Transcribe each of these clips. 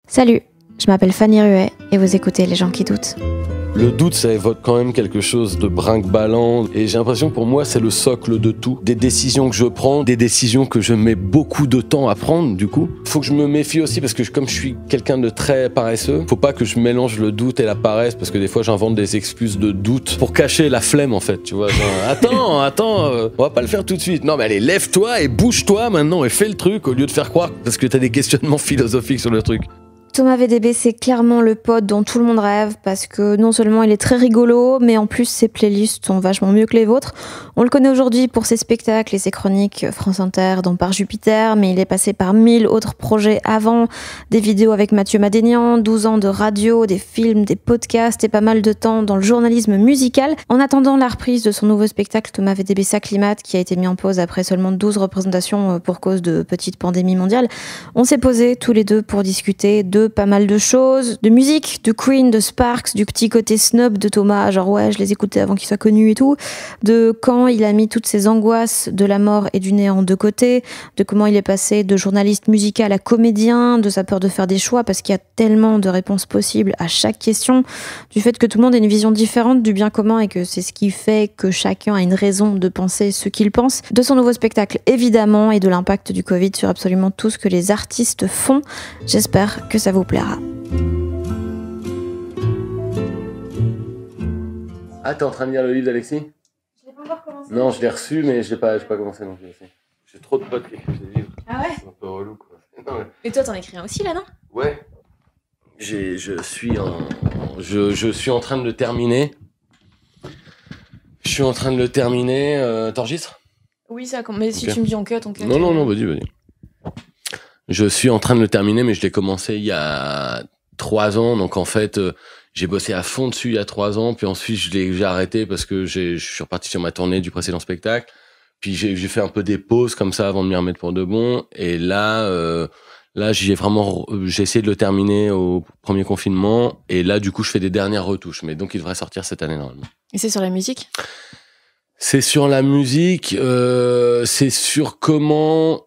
Salut, je m'appelle Fanny Ruet et vous écoutez Les gens qui doutent. Le doute, ça évoque quand même quelque chose de brinque-ballant. Et j'ai l'impression que pour moi, c'est le socle de tout. Des décisions que je prends, des décisions que je mets beaucoup de temps à prendre, du coup. Faut que je me méfie aussi parce que comme je suis quelqu'un de très paresseux, faut pas que je mélange le doute et la paresse parce que des fois, j'invente des excuses de doute pour cacher la flemme, en fait, tu vois. Genre, attends, on va pas le faire tout de suite. Non, mais allez, lève-toi et bouge-toi maintenant et fais le truc au lieu de faire croire parce que t'as des questionnements philosophiques sur le truc. Thomas VDB, c'est clairement le pote dont tout le monde rêve parce que non seulement il est très rigolo, mais en plus ses playlists sont vachement mieux que les vôtres. On le connaît aujourd'hui pour ses spectacles et ses chroniques France Inter, dont Par Jupiter, mais il est passé par 1000 autres projets avant, des vidéos avec Mathieu Madénian, 12 ans de radio, des films, des podcasts et pas mal de temps dans le journalisme musical. En attendant la reprise de son nouveau spectacle, Thomas VDB s'acclimate, qui a été mis en pause après seulement 12 représentations pour cause de petite pandémie mondiale, on s'est posés tous les deux pour discuter de pas mal de choses, de musique, de Queen, de Sparks, du petit côté snob de Thomas, genre ouais, je les écoutais avant qu'il soit connu et tout, de quand il a mis toutes ses angoisses de la mort et du néant de côté, de comment il est passé de journaliste musical à comédien, de sa peur de faire des choix parce qu'il y a tellement de réponses possibles à chaque question, du fait que tout le monde a une vision différente du bien commun et que c'est ce qui fait que chacun a une raison de penser ce qu'il pense, de son nouveau spectacle évidemment et de l'impact du Covid sur absolument tout ce que les artistes font. J'espère que ça vous plaira. Ah, t'es en train de lire le livre d'Alexis ? Je l'ai pas encore commencé. Non, je l'ai reçu, mais je l'ai pas commencé non plus. J'ai trop de potes qui écrivent des livres. Ah ouais ? C'est un peu relou, quoi. Non, mais... Et toi, t'en écris un aussi, là, non ? Ouais. Je suis en train de le terminer. T'enregistres ? Oui, ça, mais si Okay. tu me dis on cut, on cut. Non, vas-y. Je suis en train de le terminer, mais je l'ai commencé il y a 3 ans. Donc en fait, j'ai bossé à fond dessus il y a 3 ans. Puis ensuite, j'ai arrêté parce que je suis reparti sur ma tournée du précédent spectacle. Puis j'ai fait un peu des pauses comme ça avant de m'y remettre pour de bon. Et là, j'ai essayé de le terminer au premier confinement. Et là, du coup, je fais des dernières retouches. Mais donc, il devrait sortir cette année normalement. Et c'est sur la musique ? C'est sur la musique. C'est sur comment...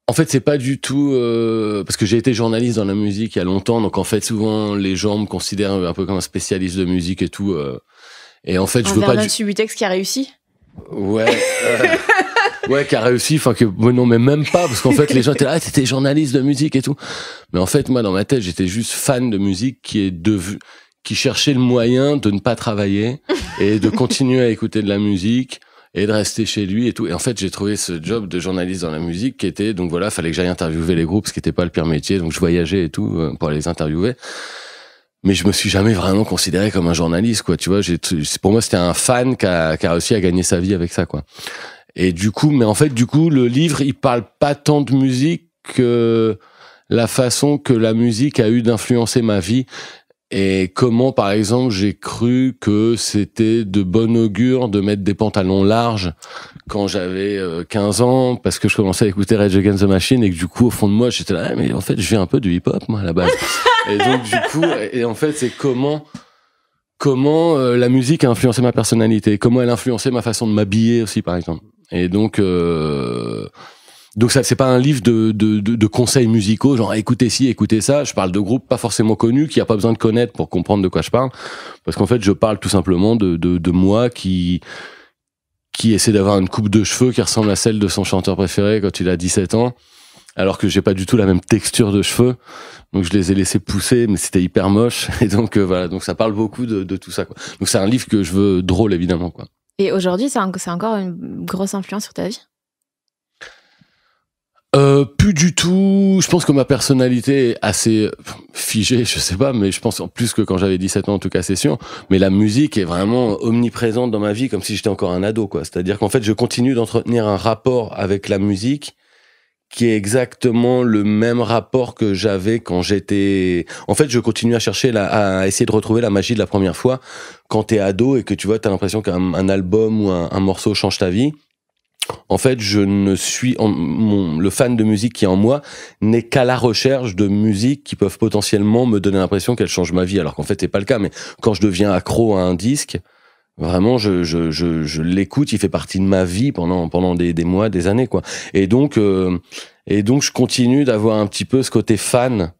En fait, c'est pas du tout parce que j'ai été journaliste dans la musique il y a longtemps, donc en fait souvent les gens me considèrent un peu comme un spécialiste de musique et tout. Et en fait, je veux pas du Subutex qui a réussi. Ouais, qui a réussi. Enfin non, mais même pas parce qu'en fait les gens étaient là, ah, t'étais journaliste de musique et tout. Mais en fait, moi dans ma tête, j'étais juste fan de musique qui cherchait le moyen de ne pas travailler et de continuer à écouter de la musique. Et de rester chez lui et tout. Et en fait, j'ai trouvé ce job de journaliste dans la musique qui était, donc voilà, fallait que j'aille interviewer les groupes, ce qui était pas le pire métier. Donc je voyageais et tout pour aller les interviewer. Mais je me suis jamais vraiment considéré comme un journaliste, quoi. Tu vois, pour moi, c'était un fan qui a réussi à gagner sa vie avec ça, quoi. Et du coup, le livre, il parle pas tant de musique que la façon que la musique a eu d'influencer ma vie. Et comment, par exemple, j'ai cru que c'était de bon augure de mettre des pantalons larges quand j'avais 15 ans, parce que je commençais à écouter Rage Against the Machine et que du coup, au fond de moi, j'étais là, mais en fait, je viens un peu du hip-hop, moi, à la base. Et donc, du coup, et en fait, c'est comment la musique a influencé ma personnalité, comment elle a influencé ma façon de m'habiller aussi, par exemple. Et donc ça, c'est pas un livre de conseils musicaux, genre écoutez ci, écoutez ça. Je parle de groupes pas forcément connus, qui a pas besoin de connaître pour comprendre de quoi je parle. Parce qu'en fait, je parle tout simplement de moi qui essaie d'avoir une coupe de cheveux qui ressemble à celle de son chanteur préféré quand il a 17 ans. Alors que j'ai pas du tout la même texture de cheveux. Donc je les ai laissés pousser, mais c'était hyper moche. Et donc voilà, donc ça parle beaucoup de tout ça, quoi. Donc c'est un livre que je veux drôle, évidemment, quoi. Et aujourd'hui, c'est encore une grosse influence sur ta vie ? Plus du tout. Je pense que ma personnalité est assez figée, je sais pas, mais je pense en plus que quand j'avais 17 ans, en tout cas, c'est sûr. Mais la musique est vraiment omniprésente dans ma vie, comme si j'étais encore un ado, quoi. C'est-à-dire qu'en fait, je continue d'entretenir un rapport avec la musique qui est exactement le même rapport que j'avais quand j'étais... En fait, je continue à chercher, à essayer de retrouver la magie de la première fois quand t'es ado et que tu vois, t'as l'impression qu'un album ou un morceau change ta vie. En fait, le fan de musique qui est en moi n'est qu'à la recherche de musique qui peuvent potentiellement me donner l'impression qu'elle change ma vie, alors qu'en fait, c'est pas le cas. Mais quand je deviens accro à un disque, vraiment, je l'écoute, il fait partie de ma vie pendant des mois, des années, quoi. Et donc, je continue d'avoir un petit peu ce côté fan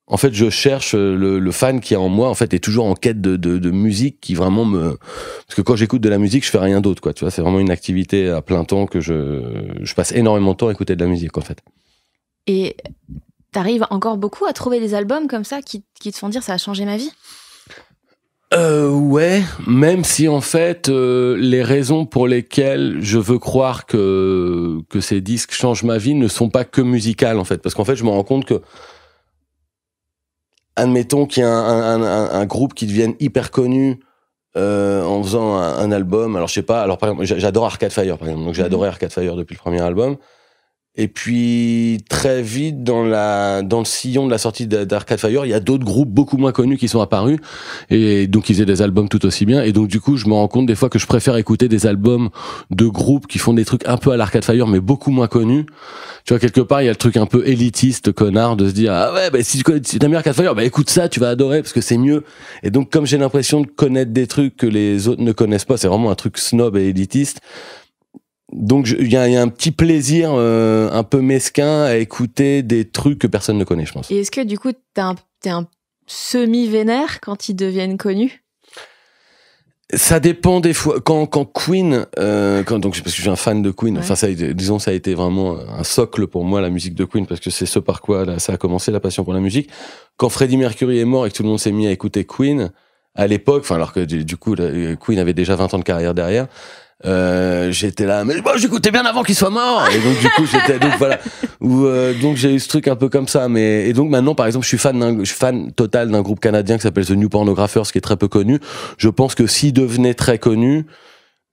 en fait, je cherche le fan qui est en moi, en fait, est toujours en quête de musique qui vraiment parce que quand j'écoute de la musique, je fais rien d'autre, quoi. Tu vois, c'est vraiment une activité à plein temps que je passe énormément de temps à écouter de la musique, en fait. Et t'arrives encore beaucoup à trouver des albums comme ça qui te font dire ça a changé ma vie? Ouais, même si en fait les raisons pour lesquelles je veux croire que ces disques changent ma vie ne sont pas que musicales, en fait, parce qu'en fait, je me rends compte que admettons qu'il y a un groupe qui devienne hyper connu en faisant un album. Alors je sais pas. Alors par exemple, j'adore Arcade Fire, par exemple. Donc j'ai adoré Arcade Fire depuis le premier album. Et puis très vite dans le sillon de la sortie d'Arcade Fire, il y a d'autres groupes beaucoup moins connus qui sont apparus et donc ils faisaient des albums tout aussi bien. Et donc du coup, je me rends compte des fois que je préfère écouter des albums de groupes qui font des trucs un peu à l'Arcade Fire mais beaucoup moins connus. Tu vois, quelque part, il y a le truc un peu élitiste, connard, de se dire ah ouais, bah si t'aimes bien Arcade Fire, bah écoute ça, tu vas adorer parce que c'est mieux. Et donc comme j'ai l'impression de connaître des trucs que les autres ne connaissent pas, c'est vraiment un truc snob et élitiste. Donc il y a un petit plaisir un peu mesquin à écouter des trucs que personne ne connaît, je pense. Et est-ce que du coup t'es un semi-vénère quand ils deviennent connus? Ça dépend des fois. Quand Queen, donc parce que je suis un fan de Queen. Ouais. Enfin, ça a été vraiment un socle pour moi, la musique de Queen, parce que c'est ce par quoi là, ça a commencé, la passion pour la musique. Quand Freddie Mercury est mort et que tout le monde s'est mis à écouter Queen à l'époque, enfin alors que du coup Queen avait déjà 20 ans de carrière derrière. J'étais là, mais bon, j'écoutais bien avant qu'il soit mort. Et donc du coup voilà, donc j'ai eu ce truc un peu comme ça. Mais et donc maintenant, par exemple, je suis fan total d'un groupe canadien qui s'appelle The New Pornographers, qui est très peu connu. Je pense que s'il devenait très connu,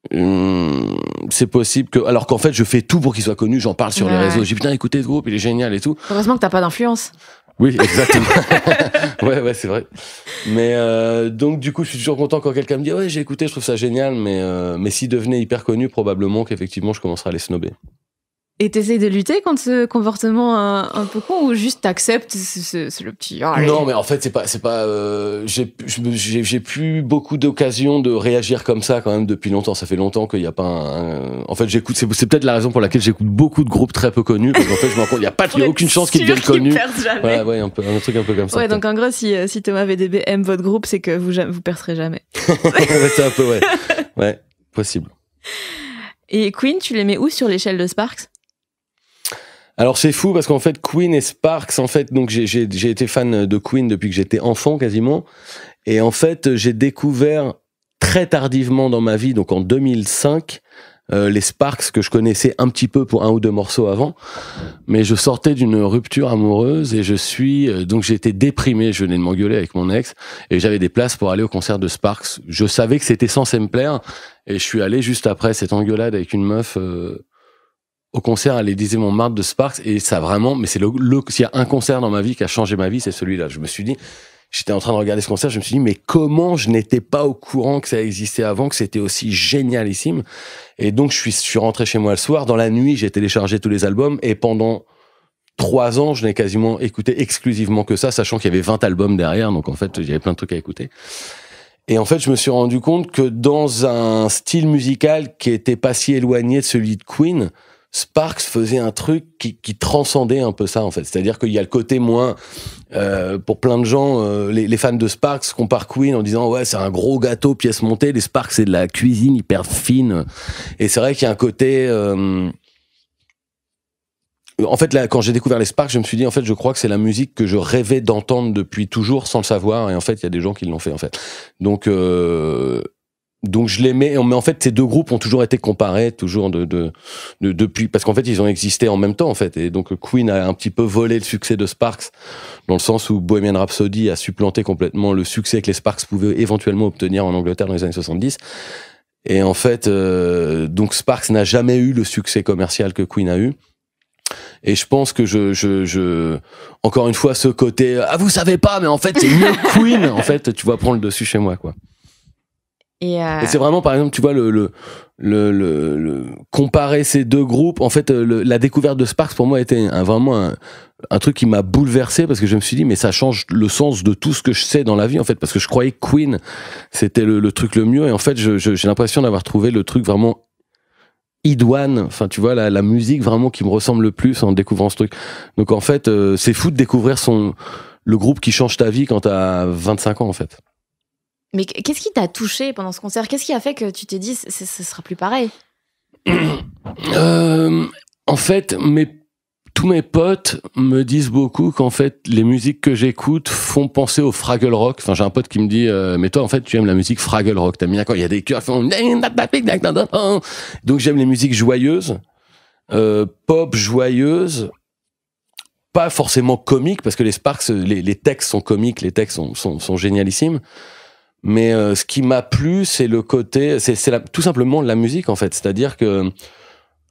c'est possible que, alors qu'en fait, je fais tout pour qu'il soit connu. J'en parle sur les réseaux. Je dis putain, écoutez ce groupe, il est génial et tout. Heureusement que t'as pas d'influence. Oui, exactement. ouais, c'est vrai. Mais donc du coup, je suis toujours content quand quelqu'un me dit ouais, j'ai écouté, je trouve ça génial. Mais s'il devenait hyper connu, probablement qu'effectivement, je commencerais à les snobber. Et t'essayes de lutter contre ce comportement un peu con ou juste t'acceptes, c'est le petit... Oh, non, mais en fait, c'est pas j'ai plus beaucoup d'occasions de réagir comme ça quand même depuis longtemps. Ça fait longtemps qu'il y a pas en fait, j'écoute, c'est peut-être la raison pour laquelle j'écoute beaucoup de groupes très peu connus, parce qu'en fait, je me rends compte, il y a aucune chance qu'ils deviennent connus. Ouais, un truc un peu comme ça. Ouais, donc en gros, si Thomas VDB aime votre groupe, c'est que vous percerez jamais. C'est un peu, ouais, possible. Et Queen, tu les mets où sur l'échelle de Sparks? Alors c'est fou parce qu'en fait Queen et Sparks, en fait, donc j'ai été fan de Queen depuis que j'étais enfant quasiment, et en fait j'ai découvert très tardivement dans ma vie, donc en 2005, les Sparks que je connaissais un petit peu pour un ou deux morceaux avant, mais je sortais d'une rupture amoureuse et donc j'étais déprimé, je venais de m'engueuler avec mon ex et j'avais des places pour aller au concert de Sparks. Je savais que c'était censé me plaire et je suis allé juste après cette engueulade avec une meuf au concert à l'Élysée Montmartre de Sparks, et ça vraiment, mais c'est s'il y a un concert dans ma vie qui a changé ma vie, c'est celui-là. Je me suis dit, j'étais en train de regarder ce concert, je me suis dit, mais comment je n'étais pas au courant que ça existait avant, que c'était aussi génialissime. Et donc, je suis rentré chez moi le soir, dans la nuit, j'ai téléchargé tous les albums, et pendant 3 ans, je n'ai quasiment écouté exclusivement que ça, sachant qu'il y avait 20 albums derrière, donc en fait, il y avait plein de trucs à écouter. Et en fait, je me suis rendu compte que dans un style musical qui était pas si éloigné de celui de Queen, Sparks faisait un truc qui transcendait un peu ça, en fait. C'est-à-dire qu'il y a le côté moins... pour plein de gens, les fans de Sparks comparent Queen en disant « Ouais, c'est un gros gâteau, pièce montée. » Les Sparks, c'est de la cuisine hyper fine. Et c'est vrai qu'il y a un côté... En fait, là, quand j'ai découvert les Sparks, je me suis dit, en fait, je crois que c'est la musique que je rêvais d'entendre depuis toujours sans le savoir. Et en fait, il y a des gens qui l'ont fait, en fait. Donc je les mets, mais en fait, ces deux groupes ont toujours été comparés, toujours depuis, parce qu'en fait, ils ont existé en même temps, en fait. Et donc, Queen a un petit peu volé le succès de Sparks, dans le sens où Bohemian Rhapsody a supplanté complètement le succès que les Sparks pouvaient éventuellement obtenir en Angleterre dans les années 70. Et en fait, donc Sparks n'a jamais eu le succès commercial que Queen a eu. Et je pense que encore une fois, ce côté, ah, vous savez pas, mais en fait, c'est mieux que Queen, en fait, tu vois, prendre le dessus chez moi, quoi. Et c'est vraiment, par exemple, tu vois, le comparer ces deux groupes, en fait, la découverte de Sparks, pour moi, était vraiment un truc qui m'a bouleversé, parce que je me suis dit, mais ça change le sens de tout ce que je sais dans la vie, en fait, parce que je croyais que Queen, c'était le truc le mieux, et en fait, j'ai l'impression d'avoir trouvé le truc vraiment idoine, enfin, tu vois, la musique vraiment qui me ressemble le plus en découvrant ce truc. Donc, en fait, c'est fou de découvrir le groupe qui change ta vie quand t'as 25 ans, en fait. Mais qu'est-ce qui t'a touché pendant ce concert? Qu'est-ce qui a fait que tu t'es dit, ce sera plus pareil? En fait, tous mes potes me disent beaucoup qu'en fait, les musiques que j'écoute font penser au Fraggle Rock. Enfin, j'ai un pote qui me dit, mais toi, en fait, tu aimes la musique Fraggle Rock. T'aimes bien quand il y a des chœurs qui font... Donc, j'aime les musiques joyeuses, pop joyeuses, pas forcément comiques, parce que les Sparks, les textes sont comiques, les textes sont génialissimes. Mais ce qui m'a plu, c'est le côté... tout simplement la musique, en fait. C'est-à-dire que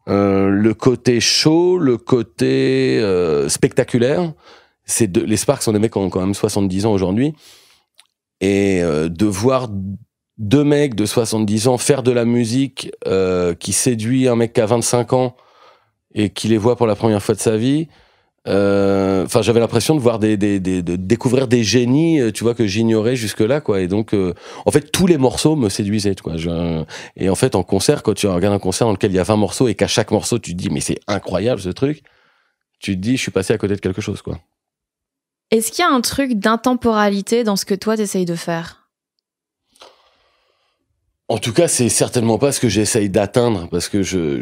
le côté show, le côté spectaculaire, les Sparks sont des mecs qui ont quand même 70 ans aujourd'hui, et de voir deux mecs de 70 ans faire de la musique qui séduit un mec qui a 25 ans et qui les voit pour la première fois de sa vie, enfin j'avais l'impression de voir de découvrir des génies, tu vois, que j'ignorais jusque-là, quoi. Et donc en fait tous les morceaux me séduisaient, quoi. Et en fait en concert, quand tu regardes un concert dans lequel il y a 20 morceaux et qu'à chaque morceau tu te dis mais c'est incroyable ce truc, tu te dis je suis passé à côté de quelque chose, quoi. Est-ce qu'il y a un truc d'intemporalité dans ce que toi t'essayes de faire? En tout cas, c'est certainement pas ce que j'essaye d'atteindre, parce que je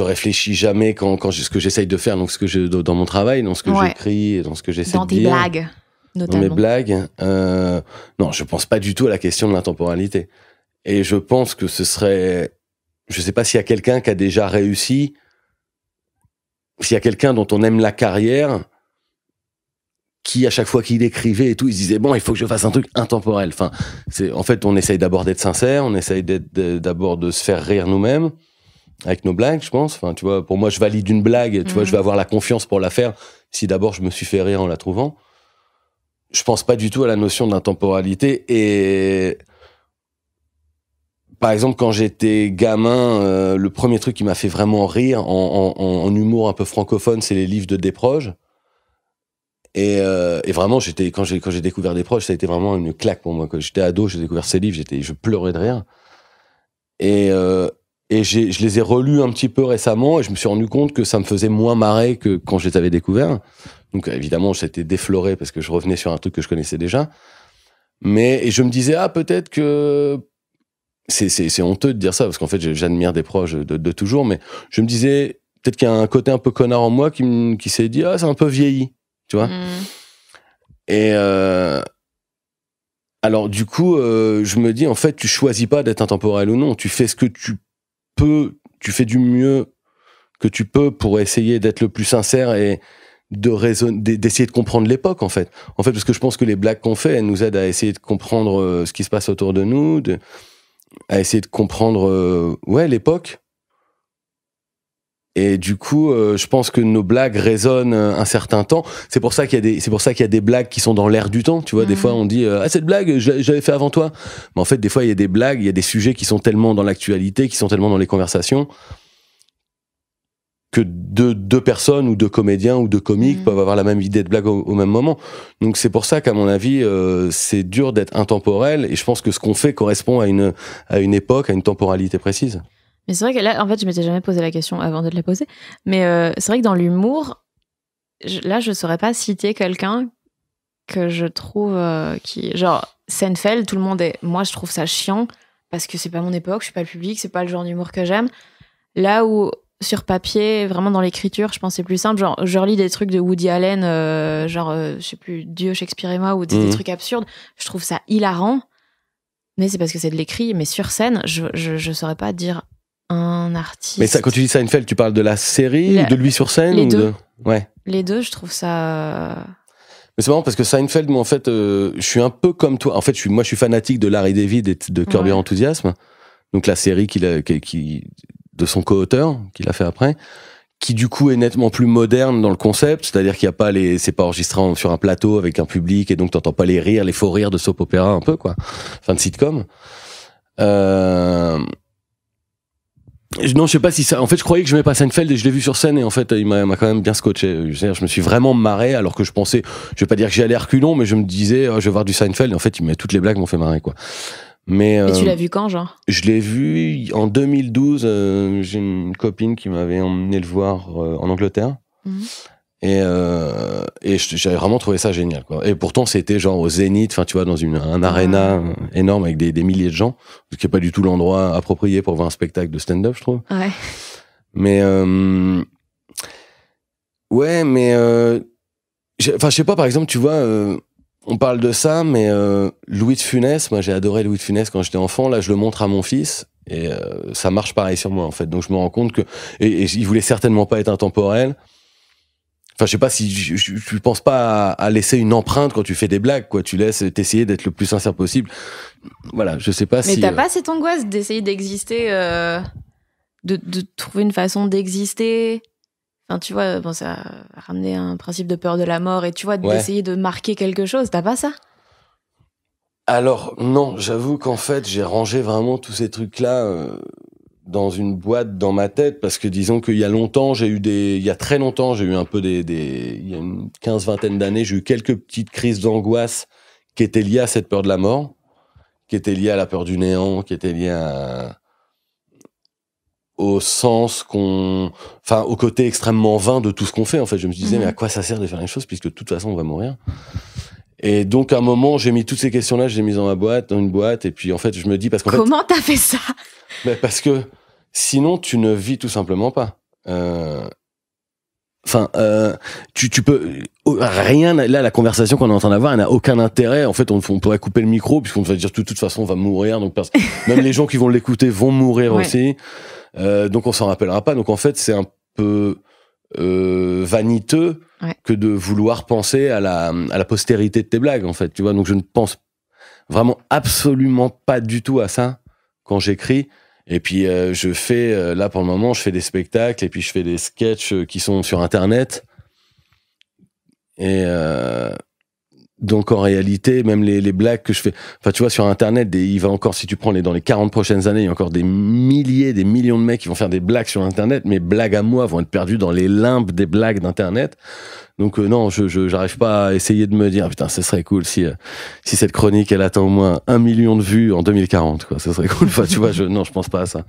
réfléchis jamais ce que j'essaye de faire, donc dans mon travail, dans ce que j'écris, dans ce que j'essaie de dire. Dans tes blagues, notamment. Dans mes blagues. Non, je pense pas du tout à la question de l'intemporalité. Et je pense que ce serait... Je sais pas s'il y a quelqu'un qui a déjà réussi, s'il y a quelqu'un dont on aime la carrière, qui, à chaque fois qu'il écrivait et tout, il se disait, bon, il faut que je fasse un truc intemporel. Enfin, en fait, on essaye d'abord d'être sincère, on essaye d'abord de se faire rire nous-mêmes, avec nos blagues, je pense. Enfin, tu vois, pour moi, je valide une blague, tu vois, je vais avoir la confiance pour la faire si d'abord je me suis fait rire en la trouvant. Je pense pas du tout à la notion d'intemporalité. Et par exemple, quand j'étais gamin, le premier truc qui m'a fait vraiment rire en humour un peu francophone, c'est les livres de Desproges. Et vraiment, quand j'ai découvert Desproges, ça a été vraiment une claque pour moi. Quand j'étais ado, j'ai découvert ces livres, je pleurais de rire. Et je les ai relus un petit peu récemment, et je me suis rendu compte que ça me faisait moins marrer que quand je les avais découverts. Donc évidemment, j'étais défloré parce que je revenais sur un truc que je connaissais déjà. Et je me disais, peut-être que c'est honteux de dire ça, parce qu'en fait, j'admire Desproges de toujours, mais je me disais, peut-être qu'il y a un côté un peu connard en moi qui s'est dit, c'est un peu vieilli, tu vois. Et alors du coup, je me dis, en fait, tu choisis pas d'être intemporel ou non, tu fais ce que tu peux, tu fais du mieux que tu peux pour essayer d'être le plus sincère et d'essayer de comprendre l'époque, en fait. En fait, parce que je pense que les blagues qu'on fait, elles nous aident à essayer de comprendre ce qui se passe autour de nous, à essayer de comprendre l'époque. Et du coup, je pense que nos blagues résonnent un certain temps. C'est pour ça qu'il y a des blagues qui sont dans l'air du temps. Tu vois, des fois on dit cette blague, j'avais fait avant toi. Mais en fait, des fois il y a des blagues, il y a des sujets qui sont tellement dans l'actualité, qui sont tellement dans les conversations, que deux personnes ou deux comédiens ou deux comiques peuvent avoir la même idée de blague au même moment. Donc c'est pour ça qu'à mon avis, c'est dur d'être intemporel. Et je pense que ce qu'on fait correspond à une époque, à une temporalité précise. Mais c'est vrai que là, en fait, je m'étais jamais posé la question avant de te la poser. Mais c'est vrai que dans l'humour, je saurais pas citer quelqu'un que je trouve genre Seinfeld, tout le monde est... Moi, je trouve ça chiant parce que c'est pas mon époque, je suis pas le public, c'est pas le genre d'humour que j'aime. Là où, sur papier, vraiment dans l'écriture, je pense que c'est plus simple. Genre, je relis des trucs de Woody Allen, je sais plus, Dieu, Shakespeare et moi, ou des trucs absurdes. Je trouve ça hilarant. Mais c'est parce que c'est de l'écrit. Mais sur scène, je saurais pas dire un artiste. Mais ça, quand tu dis Seinfeld, tu parles de la série ou de lui sur scène? Les deux. Ouais. Les deux, je trouve ça... Mais c'est marrant parce que Seinfeld, moi, en fait, je suis un peu comme toi. En fait, je suis fanatique de Larry David et de Curb Your Enthusiasm. Donc la série de son co-auteur, qu'il a fait après, qui du coup est nettement plus moderne dans le concept, c'est-à-dire qu'il y a pas c'est pas enregistré sur un plateau avec un public et donc t'entends pas les faux rires de soap opéra un peu, quoi. Enfin, de sitcom. Non, je sais pas si ça... En fait, je croyais que je n'aimais pas Seinfeld et je l'ai vu sur scène et en fait, il m'a quand même bien scotché. Je me suis vraiment marré alors que je pensais... Je vais pas dire que j'y allais reculons, mais je me disais, je vais voir du Seinfeld. Et en fait, toutes les blagues m'ont fait marrer, quoi. Mais tu l'as vu quand, genre? Je l'ai vu en 2012. J'ai une copine qui m'avait emmené le voir en Angleterre. Et j'avais vraiment trouvé ça génial, quoi. Et pourtant, c'était genre au Zénith, enfin, tu vois, dans un aréna énorme avec des milliers de gens, ce qui est pas du tout l'endroit approprié pour voir un spectacle de stand-up, je trouve. Ouais. Mais, ouais, mais, enfin, je sais pas, par exemple, tu vois, on parle de ça, mais Louis de Funès, moi j'ai adoré Louis de Funès quand j'étais enfant, là je le montre à mon fils, et ça marche pareil sur moi, en fait. Donc je me rends compte que... Et il voulait certainement pas être intemporel. Enfin, je sais pas si tu penses pas à laisser une empreinte quand tu fais des blagues, quoi. Tu laisses t'essayer d'être le plus sincère possible. Voilà, je sais pas si... Mais t'as pas cette angoisse d'essayer d'exister, de trouver une façon d'exister? Enfin, tu vois, bon, ça a ramené un principe de peur de la mort et tu vois, d'essayer de marquer quelque chose. T'as pas ça? Alors, non, j'avoue qu'en fait, j'ai rangé vraiment tous ces trucs-là dans une boîte dans ma tête, parce que disons qu'il y a longtemps, il y a très longtemps, j'ai eu un peu il y a une 15-20 d'années, j'ai eu quelques petites crises d'angoisse qui étaient liées à cette peur de la mort, qui étaient liées à la peur du néant, qui étaient liées au sens au côté extrêmement vain de tout ce qu'on fait. En fait, je me disais, mais à quoi ça sert de faire les choses, puisque de toute façon, on va mourir. Et donc, à un moment, j'ai mis toutes ces questions-là, je les ai mises dans une boîte, et puis en fait, je me dis, parce qu'en fait... Comment t'as fait ça? Parce que sinon, tu ne vis tout simplement pas. Tu peux... Rien, là, la conversation qu'on est en train d'avoir, elle n'a aucun intérêt. En fait, on pourrait couper le micro, puisqu'on va dire, de toute façon, on va mourir. Donc, même les gens qui vont l'écouter vont mourir aussi. Donc, on s'en rappellera pas. Donc, en fait, c'est un peu vaniteux que de vouloir penser à la postérité de tes blagues, en fait. Tu vois, donc je ne pense vraiment absolument pas du tout à ça quand j'écris. Et puis je fais là pour le moment, je fais des spectacles et puis je fais des sketchs qui sont sur Internet. Et donc en réalité, même les blagues que je fais, enfin tu vois, sur Internet, il va encore, si tu prends dans les 40 prochaines années, il y a encore des millions de mecs qui vont faire des blagues sur Internet. Mes blagues à moi vont être perdues dans les limbes des blagues d'Internet. Donc non, j'arrive pas à essayer de me dire putain, ce serait cool si cette chronique elle atteint au moins 1 million de vues en 2040, quoi. Ce serait cool. Enfin, tu vois, non, je pense pas à ça.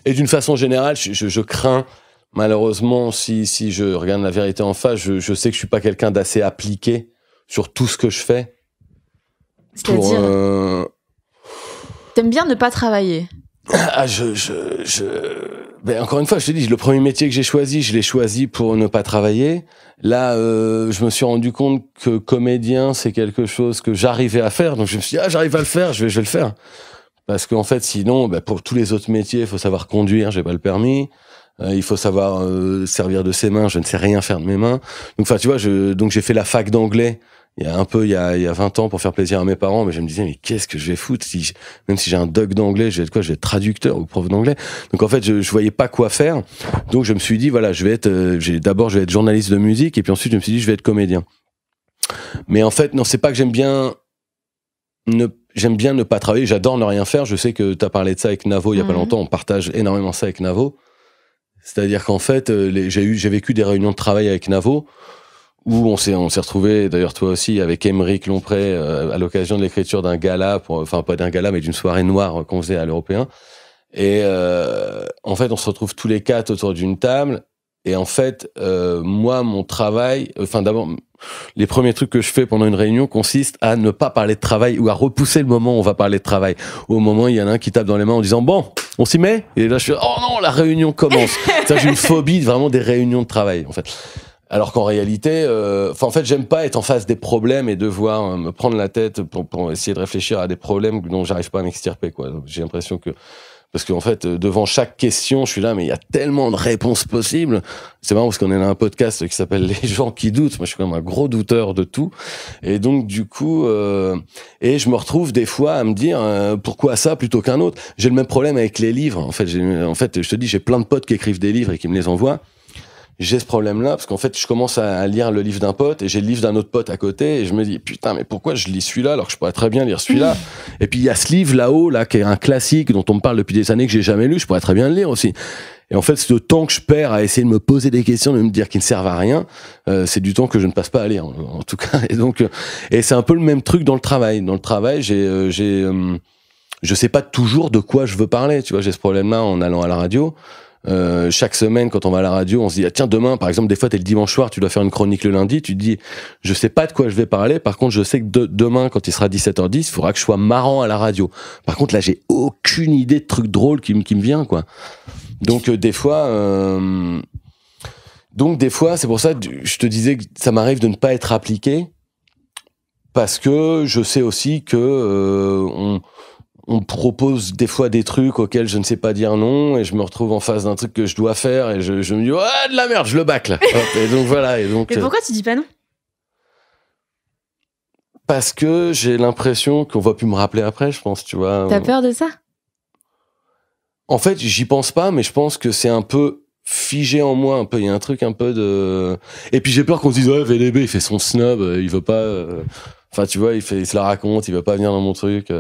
Et d'une façon générale, je crains malheureusement, si je regarde la vérité en face, je sais que je suis pas quelqu'un d'assez appliqué sur tout ce que je fais. C'est-à-dire, t'aimes bien ne pas travailler. Ben encore une fois, je te dis, le premier métier que j'ai choisi, je l'ai choisi pour ne pas travailler. Là, je me suis rendu compte que comédien, c'est quelque chose que j'arrivais à faire. Donc je me suis dit, j'arrive à le faire, je vais le faire. Parce qu'en fait, sinon, pour tous les autres métiers, il faut savoir conduire, j'ai pas le permis. Il faut savoir servir de ses mains, je ne sais rien faire de mes mains. Donc, enfin, tu vois, donc j'ai fait la fac d'anglais il y a 20 ans pour faire plaisir à mes parents, mais je me disais, mais qu'est-ce que je vais foutre même si j'ai un doc d'anglais, je vais être quoi? Je vais être traducteur ou prof d'anglais. Donc en fait, je voyais pas quoi faire. Donc je me suis dit, voilà, je vais être journaliste de musique, et puis ensuite je me suis dit, je vais être comédien. Mais en fait, non, c'est pas que j'aime bien ne pas travailler, j'adore ne rien faire. Je sais que t'as parlé de ça avec Navo il y a pas longtemps, on partage énormément ça avec Navo. C'est-à-dire qu'en fait, j'ai vécu des réunions de travail avec Navo, où on s'est retrouvé, d'ailleurs toi aussi, avec Émeric Lompré, à l'occasion de l'écriture d'un gala, enfin pas d'un gala, mais d'une soirée noire qu'on faisait à l'Européen. Et en fait, on se retrouve tous les quatre autour d'une table. Et en fait, moi, mon travail, d'abord, les premiers trucs que je fais pendant une réunion consistent à ne pas parler de travail, ou à repousser le moment où on va parler de travail. Au moment où il y en a un qui tape dans les mains en disant, bon, on s'y met? Et là, je fais, oh non, la réunion commence. Ça, j'ai une phobie vraiment des réunions de travail, en fait. Alors qu'en réalité, en fait, j'aime pas être en face des problèmes et devoir me prendre la tête pour essayer de réfléchir à des problèmes dont j'arrive pas à m'extirper, quoi. Donc, j'ai l'impression que, parce qu'en fait, devant chaque question, je suis là, mais il y a tellement de réponses possibles. C'est marrant parce qu'on est dans un podcast qui s'appelle Les gens qui doutent. Moi, je suis quand même un gros douteur de tout. Et donc, du coup, et je me retrouve des fois à me dire, pourquoi ça plutôt qu'un autre? J'ai le même problème avec les livres. En fait, je te dis, j'ai plein de potes qui écrivent des livres et qui me les envoient. J'ai ce problème-là, parce qu'en fait, je commence à lire le livre d'un pote, et j'ai le livre d'un autre pote à côté, et je me dis, putain, mais pourquoi je lis celui-là, alors que je pourrais très bien lire celui-là? Et puis, il y a ce livre là-haut, là, qui est un classique, dont on me parle depuis des années, que j'ai jamais lu, je pourrais très bien le lire aussi. Et en fait, ce temps que je perds à essayer de me poser des questions, de me dire qu'ils ne servent à rien, c'est du temps que je ne passe pas à lire, en tout cas. Et donc, et c'est un peu le même truc dans le travail. Dans le travail, je sais pas toujours de quoi je veux parler, tu vois, j'ai ce problème-là en allant à la radio. chaque semaine, quand on va à la radio, on se dit, ah, tiens, demain, par exemple, des fois, t'es le dimanche soir, tu dois faire une chronique le lundi, tu te dis, je sais pas de quoi je vais parler, par contre, je sais que demain, quand il sera 17h10, il faudra que je sois marrant à la radio. Par contre, là, j'ai aucune idée de truc drôle qui me vient, quoi. Donc, des fois, c'est pour ça que je te disais que ça m'arrive de ne pas être appliqué, parce que je sais aussi que, on me propose des fois des trucs auxquels je ne sais pas dire non, et je me retrouve en face d'un truc que je dois faire, et je me dis, ouais, de la merde, je le bâcle. Et donc voilà. Et pourquoi tu dis pas non? Parce que j'ai l'impression qu'on va plus me rappeler après, je pense, tu vois. T'as peur de ça? En fait, j'y pense pas, mais je pense que c'est un peu figé en moi, un peu. Il y a un truc un peu de... Et puis j'ai peur qu'on se dise, ouais, VDB, il fait son snob, il veut pas... Enfin, tu vois, il se la raconte, il veut pas venir dans mon truc...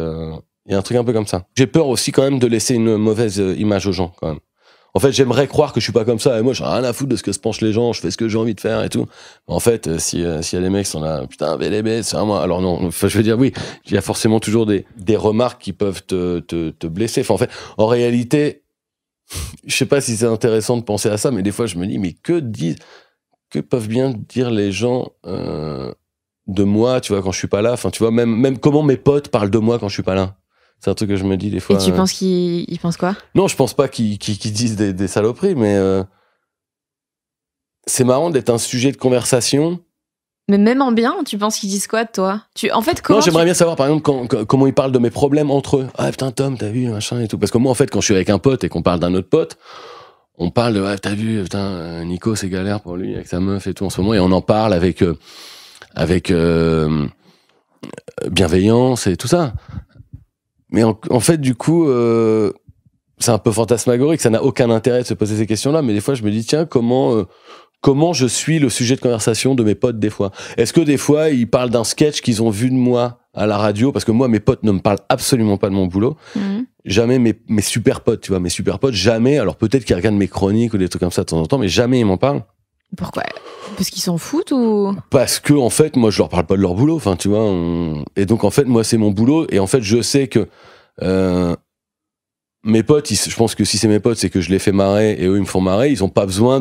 Il y a un truc un peu comme ça. J'ai peur aussi quand même de laisser une mauvaise image aux gens, quand même. En fait, j'aimerais croire que je suis pas comme ça, et moi, j'ai rien à foutre de ce que se penchent les gens, je fais ce que j'ai envie de faire et tout. En fait, s'il y a des mecs qui sont là, putain, VDB, c'est à moi. Alors non, enfin, je veux dire, oui, il y a forcément toujours des remarques qui peuvent te blesser. Enfin, en fait, en réalité, je sais pas si c'est intéressant de penser à ça, mais des fois, je me dis, mais que peuvent bien dire les gens, de moi, tu vois, quand je suis pas là. Enfin, tu vois, même comment mes potes parlent de moi quand je suis pas là. C'est un truc que je me dis des fois. Et tu penses qu'ils pensent quoi? Non, je pense pas qu'ils disent des saloperies, mais c'est marrant d'être un sujet de conversation. Mais même en bien, tu penses qu'ils disent quoi de toi? En fait, comment? Non, j'aimerais bien savoir, par exemple, comment ils parlent de mes problèmes entre eux. Ah putain, Tom, t'as vu, machin et tout. Parce que moi, en fait, quand je suis avec un pote et qu'on parle d'un autre pote, on parle de, ah, t'as vu, putain, Nico, c'est galère pour lui avec sa meuf et tout en ce moment, et on en parle avec bienveillance et tout ça. Mais en fait, du coup, c'est un peu fantasmagorique, ça n'a aucun intérêt de se poser ces questions-là, mais des fois, je me dis, tiens, comment je suis le sujet de conversation de mes potes, des fois? Est-ce que des fois, ils parlent d'un sketch qu'ils ont vu de moi à la radio? Parce que moi, mes potes ne me parlent absolument pas de mon boulot. Mmh. Jamais mes super potes, tu vois, mes super potes, jamais. Alors peut-être qu'ils regardent mes chroniques ou des trucs comme ça de temps en temps, mais jamais ils m'en parlent. Pourquoi? Parce qu'ils s'en foutent ou? Parce que, en fait, moi, je leur parle pas de leur boulot, enfin, tu vois. Et donc, en fait, moi, c'est mon boulot. Et en fait, je sais que mes potes, je pense que si c'est mes potes, c'est que je les fais marrer et eux, ils me font marrer. Ils ont pas besoin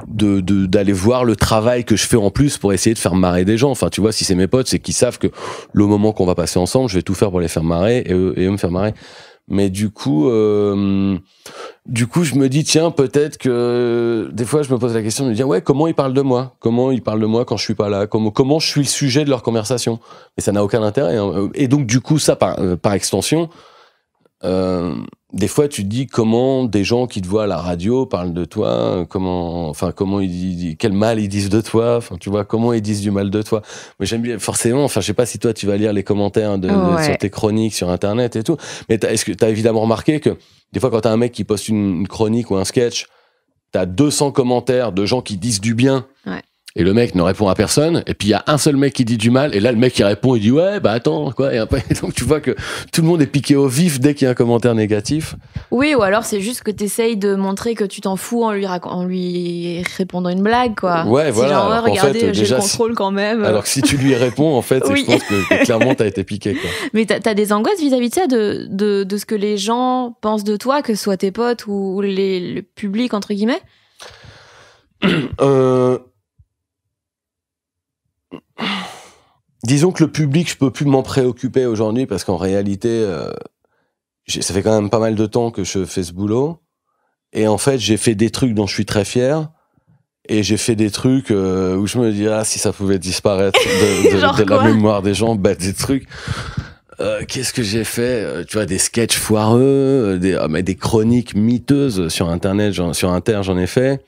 d'aller voir le travail que je fais en plus pour essayer de faire marrer des gens. Enfin, tu vois, si c'est mes potes, c'est qu'ils savent que le moment qu'on va passer ensemble, je vais tout faire pour les faire marrer et eux me faire marrer. Mais du coup, je me dis, tiens, peut-être que des fois, je me pose la question de me dire, ouais, comment ils parlent de moi? Comment ils parlent de moi quand je suis pas là? Comment je suis le sujet de leur conversation? Mais ça n'a aucun intérêt. Hein. Et donc, du coup, ça, par extension, des fois, tu te dis comment des gens qui te voient à la radio parlent de toi, quel mal ils disent de toi, enfin, tu vois, comment ils disent du mal de toi. Mais j'aime bien, forcément, enfin, je sais pas si toi, tu vas lire les commentaires sur tes chroniques, sur Internet et tout, mais est-ce que t'as évidemment remarqué que des fois, quand t'as un mec qui poste une chronique ou un sketch, t'as 200 commentaires de gens qui disent du bien. Ouais. Et le mec ne répond à personne, et puis il y a un seul mec qui dit du mal, et là le mec qui répond, il dit ouais, bah attends, quoi, et après, donc tu vois que tout le monde est piqué au vif dès qu'il y a un commentaire négatif. Oui, ou alors c'est juste que t'essayes de montrer que tu t'en fous en lui répondant une blague, quoi. Ouais, c'est voilà. Genre, regardez, j'ai le contrôle quand même. Alors que si tu lui réponds, en fait, oui. Je pense que clairement t'as été piqué, quoi. Mais t'as des angoisses vis-à-vis de ça, de ce que les gens pensent de toi, que ce soit tes potes ou le public, entre guillemets? Disons que le public, je peux plus m'en préoccuper aujourd'hui parce qu'en réalité, ça fait quand même pas mal de temps que je fais ce boulot. Et en fait, j'ai fait des trucs dont je suis très fier. Et j'ai fait des trucs où je me dis, ah, si ça pouvait disparaître de la mémoire des gens, bah, des trucs. Qu'est-ce que j'ai fait? Tu vois, des sketchs foireux, des chroniques miteuses sur Internet, sur Inter, j'en ai fait.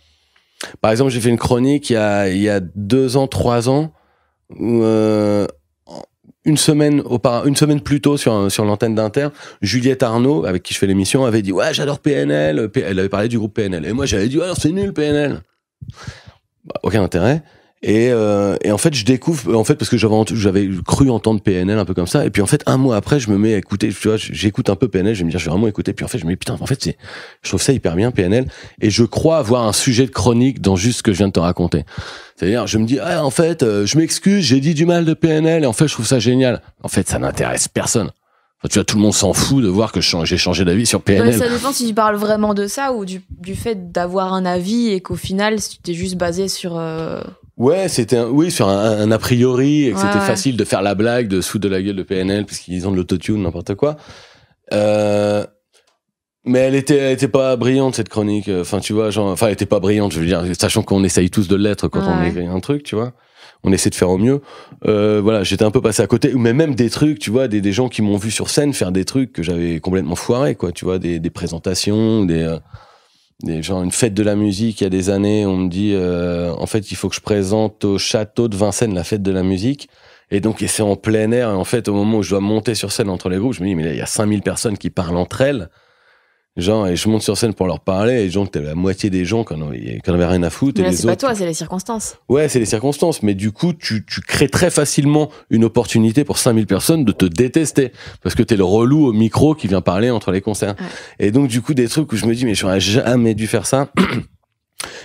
Par exemple, j'ai fait une chronique il y a 2 ans, 3 ans, où une semaine plus tôt sur l'antenne d'Inter, Juliette Arnaud, avec qui je fais l'émission, avait dit ouais, j'adore PNL. Elle avait parlé du groupe PNL, et moi j'avais dit ouais, c'est nul PNL. Bah, aucun intérêt. Et en fait, je découvre, parce que j'avais cru entendre PNL un peu comme ça, et puis en fait, un mois après, je me mets à écouter, tu vois, j'écoute un peu PNL, je vais me dire, je vais vraiment écouter, puis en fait, je me dis, putain, en fait, je trouve ça hyper bien, PNL, et je crois avoir un sujet de chronique dans juste ce que je viens de te raconter. C'est-à-dire, je me dis, ah, en fait, je m'excuse, j'ai dit du mal de PNL, et en fait, je trouve ça génial. En fait, ça n'intéresse personne. Enfin, tu vois, tout le monde s'en fout de voir que j'ai changé d'avis sur PNL. Ouais, ça dépend si tu parles vraiment de ça ou du fait d'avoir un avis et qu'au final, tu t'es juste basé sur... Ouais, c'était sur un a priori, et que c'était facile de faire la blague, de se foutre de la gueule de PNL, puisqu'ils ont de l'autotune, n'importe quoi. Mais elle était pas brillante, cette chronique. Enfin, tu vois, elle était pas brillante, je veux dire, sachant qu'on essaye tous de l'être quand on écrit un truc, tu vois. On essaie de faire au mieux. Voilà, j'étais un peu passé à côté. Mais même des trucs, tu vois, des gens qui m'ont vu sur scène faire des trucs que j'avais complètement foirés, quoi. Tu vois, des présentations, genre une fête de la musique il y a des années, on me dit, en fait, il faut que je présente au château de Vincennes la fête de la musique. Et donc, c'est en plein air. Et en fait, au moment où je dois monter sur scène entre les groupes, je me dis, mais là, il y a 5000 personnes qui parlent entre elles. Genre, et je monte sur scène pour leur parler, et genre, t'as la moitié des gens qui en avaient rien à foutre. Mais là, et c'est pas toi, c'est les circonstances. Ouais, c'est les circonstances. Mais du coup, tu crées très facilement une opportunité pour 5000 personnes de te détester. Parce que t'es le relou au micro qui vient parler entre les concerts. Ouais. Et donc, du coup, des trucs où je me dis, mais j'aurais jamais dû faire ça.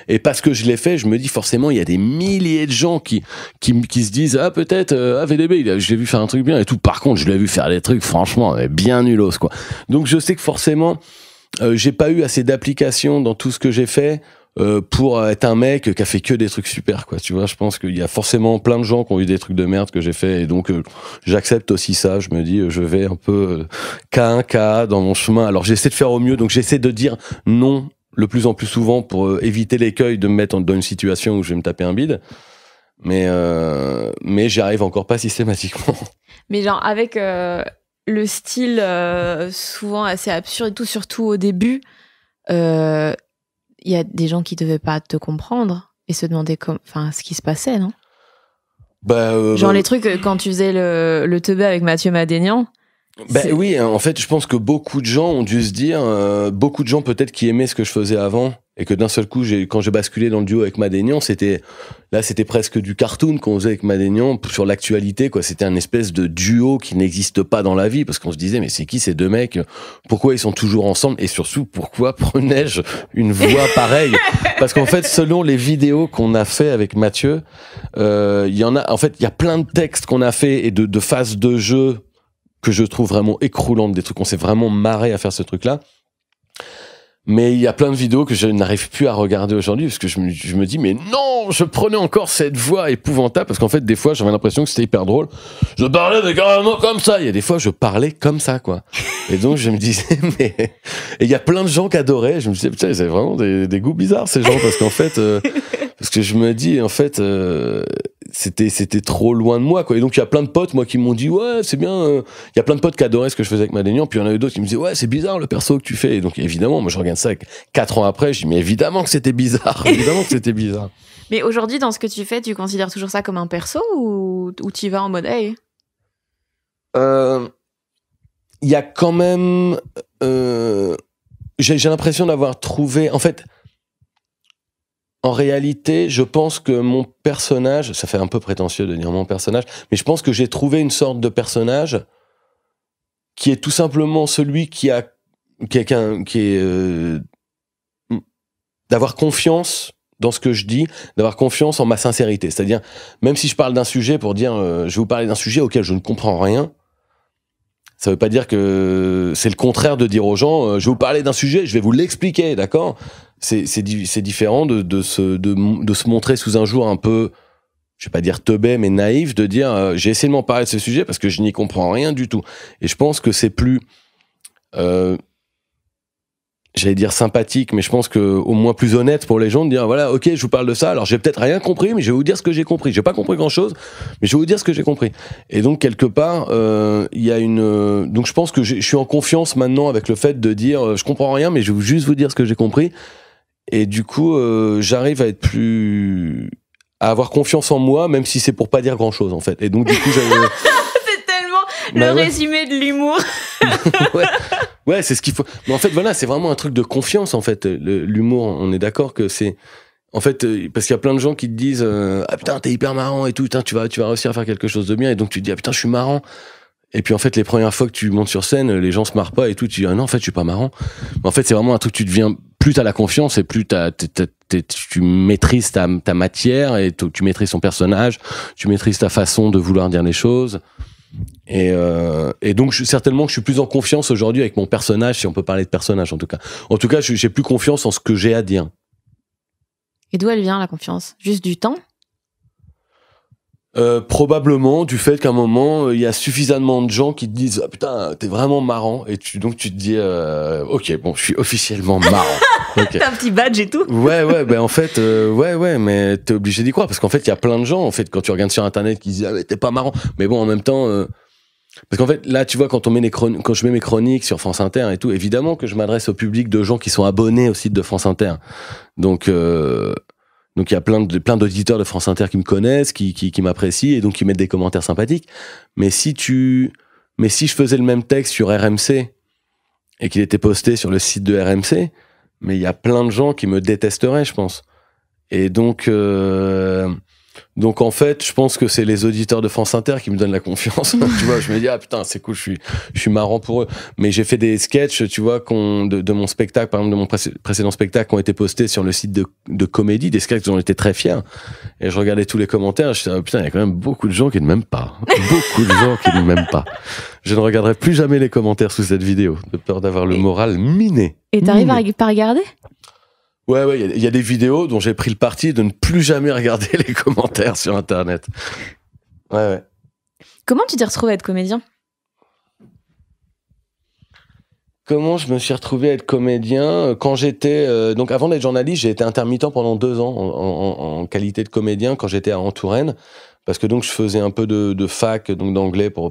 Et parce que je l'ai fait, je me dis forcément, il y a des milliers de gens qui se disent, ah, peut-être, VDB, je l'ai vu faire un truc bien et tout. Par contre, je l'ai vu faire des trucs, franchement, bien nulos, quoi. Donc, je sais que forcément, j'ai pas eu assez d'application dans tout ce que j'ai fait pour être un mec qui a fait que des trucs super, quoi. Tu vois, je pense qu'il y a forcément plein de gens qui ont eu des trucs de merde que j'ai fait, et donc j'accepte aussi ça. Je me dis, je vais un peu cas un cas dans mon chemin. Alors j'essaie de faire au mieux, donc j'essaie de dire non le plus en plus souvent pour éviter l'écueil de me mettre dans une situation où je vais me taper un bide. Mais j'y arrive encore pas systématiquement. Mais genre avec le style souvent assez absurde et tout, surtout au début, il y a des gens qui devaient pas te comprendre et se demander ce qui se passait, non? Genre les trucs quand tu faisais le teubé avec Mathieu Madénian. Oui, en fait, je pense que beaucoup de gens ont dû se dire, beaucoup de gens peut-être qui aimaient ce que je faisais avant, et que d'un seul coup, quand j'ai basculé dans le duo avec Madénian, c'était presque du cartoon qu'on faisait avec Madénian sur l'actualité, quoi. C'était un espèce de duo qui n'existe pas dans la vie, parce qu'on se disait, mais c'est qui ces deux mecs? Pourquoi ils sont toujours ensemble? Et surtout, pourquoi prenais-je une voix pareille? Parce qu'en fait, selon les vidéos qu'on a fait avec Mathieu, il y a plein de textes qu'on a fait et de phases de jeu que je trouve vraiment écroulantes, des trucs qu'on s'est vraiment marré à faire ce truc-là. Mais il y a plein de vidéos que je n'arrive plus à regarder aujourd'hui parce que je me dis, mais non, je prenais encore cette voix épouvantable, parce qu'en fait, des fois, j'avais l'impression que c'était hyper drôle. Je parlais mais carrément comme ça. Il y a des fois, je parlais comme ça, quoi. Et donc, je me disais, mais... Et il y a plein de gens qui adoraient. Je me disais, putain, c'est vraiment des goûts bizarres, ces gens, parce qu'en fait... parce que je me dis, en fait... c'était trop loin de moi, quoi. Et donc il y a plein de potes, moi, qui m'ont dit, ouais, c'est bien. Il y a plein de potes qui adoraient ce que je faisais avec Madénian, puis il y en avait d'autres qui me disaient, ouais, c'est bizarre le perso que tu fais. Et donc évidemment, moi je regarde ça 4 ans après, je dis, mais évidemment que c'était bizarre, évidemment que c'était bizarre. Mais aujourd'hui, dans ce que tu fais, tu considères toujours ça comme un perso ou tu y vas en mode hey? Il y a quand même, j'ai l'impression d'avoir trouvé, en fait. En réalité, je pense que mon personnage, ça fait un peu prétentieux de dire mon personnage, mais je pense que j'ai trouvé une sorte de personnage qui est tout simplement celui qui est d'avoir confiance dans ce que je dis, d'avoir confiance en ma sincérité. C'est-à-dire, même si je parle d'un sujet pour dire, je vais vous parler d'un sujet auquel je ne comprends rien, ça veut pas dire que c'est le contraire de dire aux gens, je vais vous parler d'un sujet, je vais vous l'expliquer, d'accord? C'est différent de se montrer sous un jour un peu, je vais pas dire teubé, mais naïf, de dire j'ai essayé de m'en parler de ce sujet parce que je n'y comprends rien du tout. Et je pense que c'est plus, j'allais dire sympathique, mais je pense que au moins plus honnête pour les gens de dire voilà, ok, je vous parle de ça, alors j'ai peut-être rien compris, mais je vais vous dire ce que j'ai compris. J'ai pas compris grand-chose, mais je vais vous dire ce que j'ai compris. Et donc quelque part, il y a donc je pense que je suis en confiance maintenant avec le fait de dire je comprends rien, mais je vais juste vous dire ce que j'ai compris. Et du coup, j'arrive à avoir confiance en moi, même si c'est pour pas dire grand-chose, en fait. Et donc, du coup, c'est tellement le résumé de l'humour. Ouais, c'est ce qu'il faut. Mais en fait, voilà, c'est vraiment un truc de confiance, en fait. L'humour, on est d'accord que c'est... En fait, parce qu'il y a plein de gens qui te disent ah putain, t'es hyper marrant et tout, putain, tu vas réussir à faire quelque chose de bien. Et donc, tu te dis ah putain, je suis marrant. Et puis en fait, les premières fois que tu montes sur scène, les gens se marrent pas et tout. Tu dis ah non, en fait, je suis pas marrant. Mais en fait, c'est vraiment un truc. Tu deviens, plus t'as la confiance et plus tu maîtrises ta matière et tu maîtrises ton personnage, tu maîtrises ta façon de vouloir dire les choses. Et donc certainement que je suis plus en confiance aujourd'hui avec mon personnage, si on peut parler de personnage en tout cas. En tout cas, j'ai plus confiance en ce que j'ai à dire. Et d'où elle vient la confiance? Juste du temps? Probablement du fait qu'à un moment il y a suffisamment de gens qui te disent ah, putain t'es vraiment marrant et donc tu te dis ok bon je suis officiellement marrant. Okay. T'as un petit badge et tout. Ouais ben en fait ouais mais t'es obligé d'y croire parce qu'en fait il y a plein de gens en fait quand tu regardes sur internet qui disent ah mais t'es pas marrant mais bon en même temps parce qu'en fait là tu vois quand je mets mes chroniques sur France Inter et tout évidemment que je m'adresse au public de gens qui sont abonnés au site de France Inter donc il y a plein d'auditeurs de France Inter qui me connaissent, qui m'apprécient et donc qui mettent des commentaires sympathiques. Mais si je faisais le même texte sur RMC et qu'il était posté sur le site de RMC, mais il y a plein de gens qui me détesteraient, je pense. Et donc en fait, je pense que c'est les auditeurs de France Inter qui me donnent la confiance. Tu vois, je me dis ah putain c'est cool, je suis marrant pour eux. Mais j'ai fait des sketchs, tu vois, de mon spectacle, par exemple de mon précédent spectacle, qui ont été postés sur le site de comédie, des sketchs dont j'étais très fier. Et je regardais tous les commentaires, je me disais ah, putain il y a quand même beaucoup de gens qui ne m'aiment pas, beaucoup de gens qui ne m'aiment pas. Je ne regarderai plus jamais les commentaires sous cette vidéo, de peur d'avoir le moral miné. Et t'arrives à pas regarder? Ouais, il y a des vidéos dont j'ai pris le parti de ne plus jamais regarder les commentaires sur Internet. Ouais. Comment tu t'es retrouvé à être comédien? Comment je me suis retrouvé à être comédien? Quand j'étais... donc avant d'être journaliste, j'ai été intermittent pendant 2 ans en qualité de comédien quand j'étais en Touraine. Parce que donc je faisais un peu de fac, donc d'anglais pour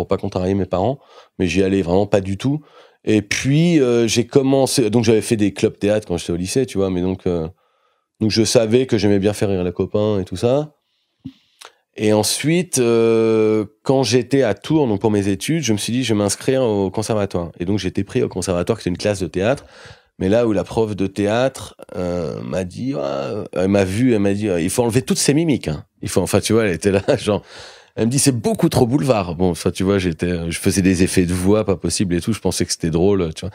pas contrarier mes parents. Mais j'y allais vraiment pas du tout. Et puis j'ai commencé, donc j'avais fait des clubs théâtre quand j'étais au lycée, tu vois, mais donc je savais que j'aimais bien faire rire les copains et tout ça. Et ensuite, quand j'étais à Tours, donc pour mes études, je me suis dit je vais m'inscrire au conservatoire. Et donc j'ai été pris au conservatoire, qui était une classe de théâtre, mais là où la prof de théâtre m'a dit, elle m'a vu, elle m'a dit il faut enlever toutes ces mimiques. Hein. Enfin tu vois, elle était là genre. Elle me dit c'est beaucoup trop boulevard. Bon, ça tu vois, je faisais des effets de voix pas possible et tout. Je pensais que c'était drôle, tu vois.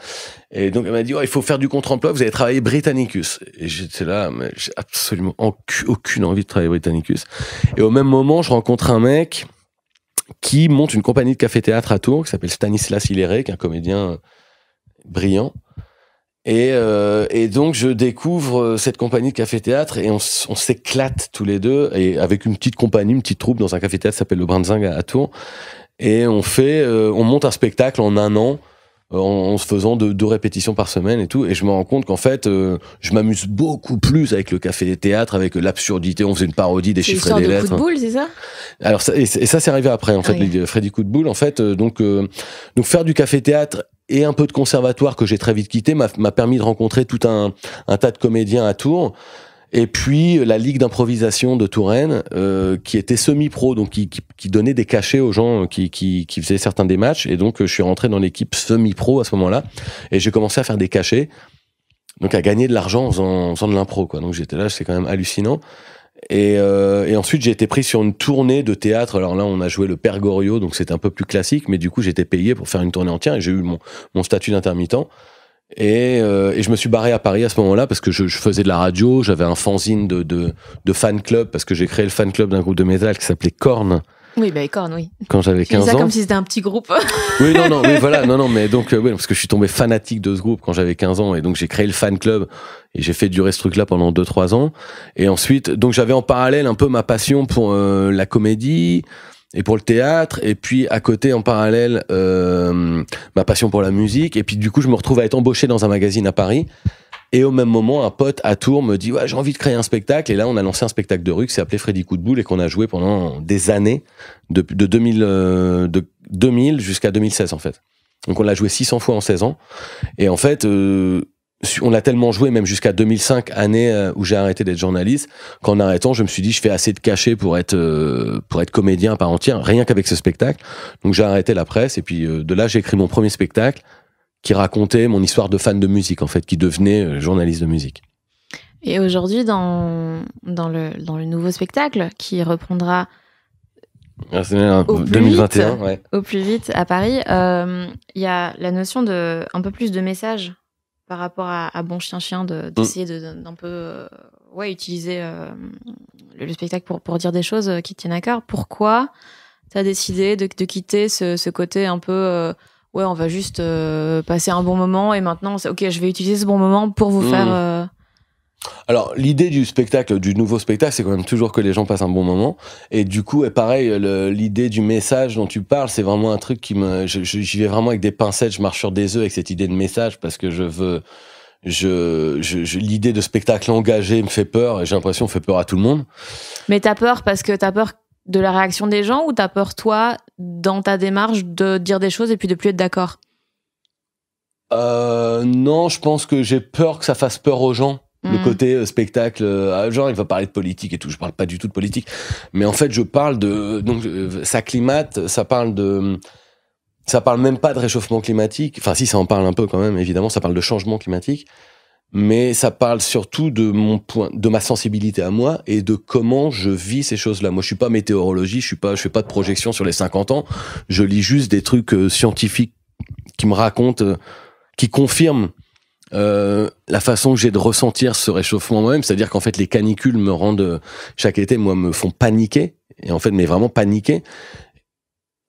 Et donc elle m'a dit il faut faire du contre-emploi. Vous allez travailler Britannicus. Et j'étais là, mais j'ai absolument aucune envie de travailler Britannicus. Et au même moment, je rencontre un mec qui monte une compagnie de café-théâtre à Tours qui s'appelle Stanislas Hilleret, qui est un comédien brillant. Et donc je découvre cette compagnie de café-théâtre et on s'éclate tous les deux et avec une petite compagnie, une petite troupe dans un café-théâtre qui s'appelle le Brinzing à Tours et on monte un spectacle en 1 an en se faisant 2 répétitions par semaine et tout et je me rends compte qu'en fait je m'amuse beaucoup plus avec le café-théâtre, avec l'absurdité. On faisait une parodie des chiffres et des lettres. C'est une sorte de coup de boule, c'est ça? Alors ça c'est arrivé après en fait, Freddy Coup de Boule en fait donc faire du café-théâtre et un peu de conservatoire que j'ai très vite quitté m'a permis de rencontrer tout un tas de comédiens à Tours. Et puis la Ligue d'improvisation de Touraine, qui était semi-pro, donc qui donnait des cachets aux gens qui faisaient certains des matchs. Et donc je suis rentré dans l'équipe semi-pro à ce moment-là. Et j'ai commencé à faire des cachets, donc à gagner de l'argent en faisant de l'impro, quoi. Donc j'étais là, c'est quand même hallucinant. Et ensuite j'ai été pris sur une tournée de théâtre. Alors là on a joué le Père Goriot, donc c'était un peu plus classique, mais du coup j'étais payé pour faire une tournée entière et j'ai eu mon statut d'intermittent. Et je me suis barré à Paris à ce moment-là parce que je faisais de la radio, j'avais un fanzine de fan club parce que j'ai créé le fan club d'un groupe de métal qui s'appelait Korn. Oui, Korn, oui. Quand j'avais 15 ans. Ça comme si c'était un petit groupe. Oui, non, mais voilà, non, mais donc, oui, parce que je suis tombé fanatique de ce groupe quand j'avais 15 ans, et donc j'ai créé le fan club, et j'ai fait durer ce truc-là pendant 2-3 ans. Et ensuite, donc j'avais en parallèle un peu ma passion pour la comédie, et pour le théâtre, et puis à côté, en parallèle, ma passion pour la musique, et puis du coup, je me retrouve à être embauché dans un magazine à Paris. Et au même moment, un pote à Tours me dit « Ouais, j'ai envie de créer un spectacle. » Et là, on a lancé un spectacle de rue qui s'appelait Freddy Coup de Boule et qu'on a joué pendant des années, de 2000 jusqu'à 2016, en fait. Donc, on l'a joué 600 fois en 16 ans. Et en fait, on l'a tellement joué, même jusqu'à 2005, année où j'ai arrêté d'être journaliste, qu'en arrêtant, je me suis dit « Je fais assez de cachets pour être comédien à part entière, rien qu'avec ce spectacle. » Donc, j'ai arrêté la presse. Et puis, de là, j'ai écrit mon premier spectacle, qui racontait mon histoire de fan de musique, en fait, qui devenait journaliste de musique. Et aujourd'hui, dans le nouveau spectacle, qui reprendra au 2021, vite, au plus vite à Paris, il y a la notion de un peu plus de messages par rapport à Bon Chien Chien, d'essayer d'un peu utiliser le spectacle pour dire des choses qui tiennent à cœur. Pourquoi t'as décidé de quitter ce côté un peu ouais, on va juste passer un bon moment et maintenant ok, je vais utiliser ce bon moment pour vous faire Alors, l'idée du spectacle, du nouveau spectacle, c'est quand même toujours que les gens passent un bon moment. Et du coup, et pareil, l'idée du message dont tu parles, c'est vraiment un truc qui j'y vais vraiment avec des pincettes, je marche sur des œufs avec cette idée de message parce que l'idée de spectacle engagé me fait peur et j'ai l'impression que fait peur à tout le monde. Mais t'as peur parce que t'as peur de la réaction des gens ou t'as peur, toi, dans ta démarche, de dire des choses et puis de plus être d'accord? Non, je pense que j'ai peur que ça fasse peur aux gens. Le côté spectacle, genre il va parler de politique et tout, je parle pas du tout de politique, mais en fait je parle ça climate, ça parle même pas de réchauffement climatique, enfin si ça en parle un peu quand même, évidemment ça parle de changement climatique, mais ça parle surtout de ma sensibilité à moi et de comment je vis ces choses-là. Moi je suis pas météorologie, je fais pas de projection sur les 50 ans, je lis juste des trucs scientifiques qui me racontent, qui confirment la façon que j'ai de ressentir ce réchauffement moi-même, c'est-à-dire qu'en fait les canicules me rendent chaque été, moi, me font paniquer, et en fait mais vraiment paniquer,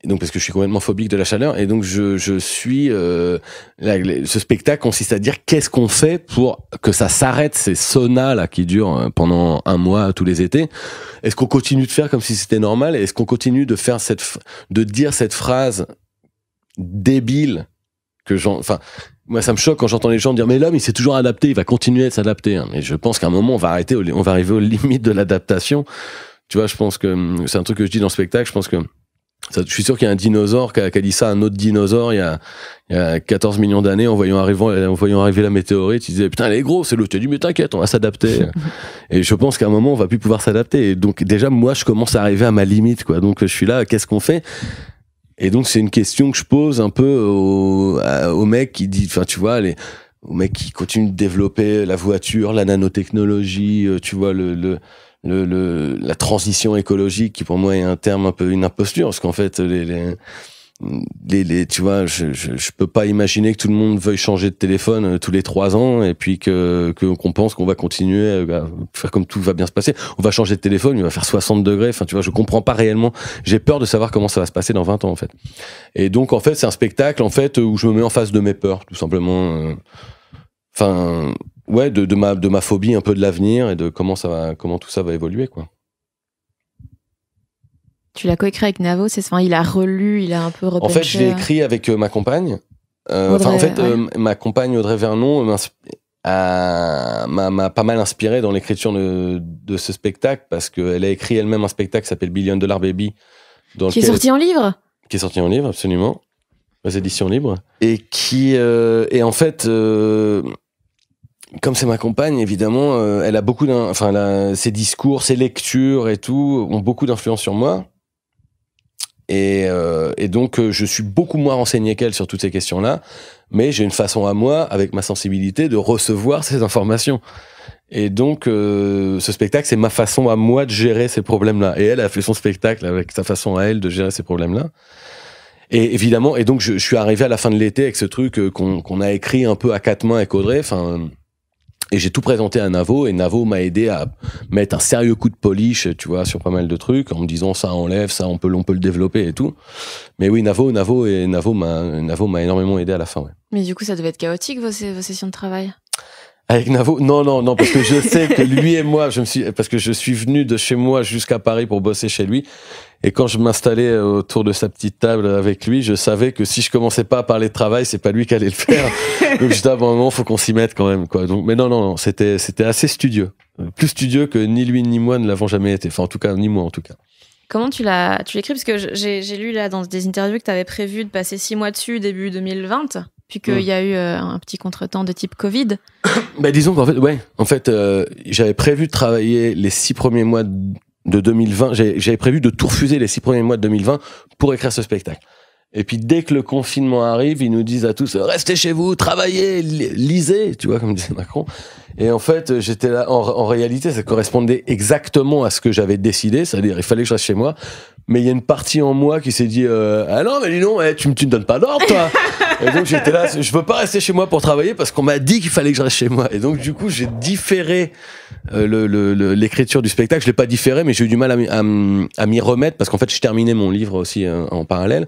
et donc parce que je suis complètement phobique de la chaleur, et donc je suis ce spectacle consiste à dire qu'est-ce qu'on fait pour que ça s'arrête, ces saunas là qui durent pendant un mois tous les étés. Est-ce qu'on continue de faire comme si c'était normal, et est-ce qu'on continue de faire de dire cette phrase débile que moi, ça me choque quand j'entends les gens dire mais l'homme, il s'est toujours adapté, il va continuer de s'adapter. Mais je pense qu'à un moment, on va arriver aux limites de l'adaptation. Tu vois, je pense que c'est un truc que je dis dans le spectacle. Je pense que je suis sûr qu'il y a un dinosaure qui a dit ça à un autre dinosaure il y a 14 millions d'années en voyant arriver la météorite. Il disait putain, elle est grosse. Et l'autre, tu as dit mais t'inquiète, on va s'adapter. Et je pense qu'à un moment, on va plus pouvoir s'adapter. Et donc déjà, moi, je commence à arriver à ma limite, quoi. Donc je suis là, qu'est-ce qu'on fait? Et donc c'est une question que je pose un peu aux mecs qui disent, enfin tu vois, aux mecs qui continuent de développer la voiture, la nanotechnologie, tu vois la transition écologique qui pour moi est un terme un peu une imposture, parce qu'en fait tu vois, je peux pas imaginer que tout le monde veuille changer de téléphone tous les 3 ans et puis qu'on pense qu'on va continuer à faire comme tout va bien se passer. On va changer de téléphone, il va faire 60 degrés. Enfin, tu vois, je comprends pas réellement. J'ai peur de savoir comment ça va se passer dans 20 ans, en fait. Et donc, en fait, c'est un spectacle, en fait, où je me mets en face de mes peurs, tout simplement. Enfin, ouais, de ma phobie un peu de l'avenir et de comment tout ça va évoluer, quoi. Tu l'as coécrit avec Navo, il a relu, il a un peu repêché. En fait, je l'ai écrit avec ma compagne. Ma compagne Audrey Vernon m'a pas mal inspiré dans l'écriture de ce spectacle, parce qu'elle a écrit elle-même un spectacle qui s'appelle $Billion Baby. Qui est sorti en livre ? Qui est sorti en livre, absolument. Aux éditions libres. Et et en fait, comme c'est ma compagne, évidemment, elle a ses discours, ses lectures et tout ont beaucoup d'influence sur moi. Et donc, je suis beaucoup moins renseigné qu'elle sur toutes ces questions-là, mais j'ai une façon à moi, avec ma sensibilité, de recevoir ces informations. Et donc, ce spectacle, c'est ma façon à moi de gérer ces problèmes-là. Et elle a fait son spectacle avec sa façon à elle de gérer ces problèmes-là. Et évidemment, et donc, je suis arrivé à la fin de l'été avec ce truc qu'on a écrit un peu à 4 mains avec Audrey, et j'ai tout présenté à Navo, et Navo m'a aidé à mettre un sérieux coup de polish, tu vois, sur pas mal de trucs, en me disant ça enlève, ça on peut le développer et tout. Mais oui, Navo m'a énormément aidé à la fin, ouais. Mais du coup, ça devait être chaotique vos sessions de travail. Avec Navo, non, parce que je sais que lui et moi, parce que je suis venu de chez moi jusqu'à Paris pour bosser chez lui. Et quand je m'installais autour de sa petite table avec lui, je savais que si je commençais pas à parler de travail, c'est pas lui qui allait le faire. Donc j'étais à un moment, faut qu'on s'y mette quand même, quoi. Donc, mais non, c'était assez studieux. Plus studieux que ni lui ni moi ne l'avons jamais été. Enfin, en tout cas, ni moi, en tout cas. Comment tu l'écris? Parce que j'ai lu là dans des interviews que tu avais prévu de passer 6 mois dessus début 2020, puis qu'il y a eu un petit contretemps de type Covid. Disons qu'en fait, j'avais prévu de travailler les 6 premiers mois de 2020. J'avais prévu de tout refuser les 6 premiers mois de 2020 pour écrire ce spectacle. Et puis dès que le confinement arrive, ils nous disent à tous restez chez vous, travaillez, lisez, tu vois, comme disait Macron. Et en fait, j'étais là. En réalité, ça correspondait exactement à ce que j'avais décidé, c'est-à-dire il fallait que je reste chez moi. Mais il y a une partie en moi qui s'est dit ah non mais dis donc tu me donnes pas d'ordre toi. Et donc j'étais là, je veux pas rester chez moi pour travailler parce qu'on m'a dit qu'il fallait que je reste chez moi. Et donc du coup j'ai différé l'écriture du spectacle. Je l'ai pas différé, mais j'ai eu du mal à m'y remettre parce qu'en fait je terminais mon livre aussi en parallèle.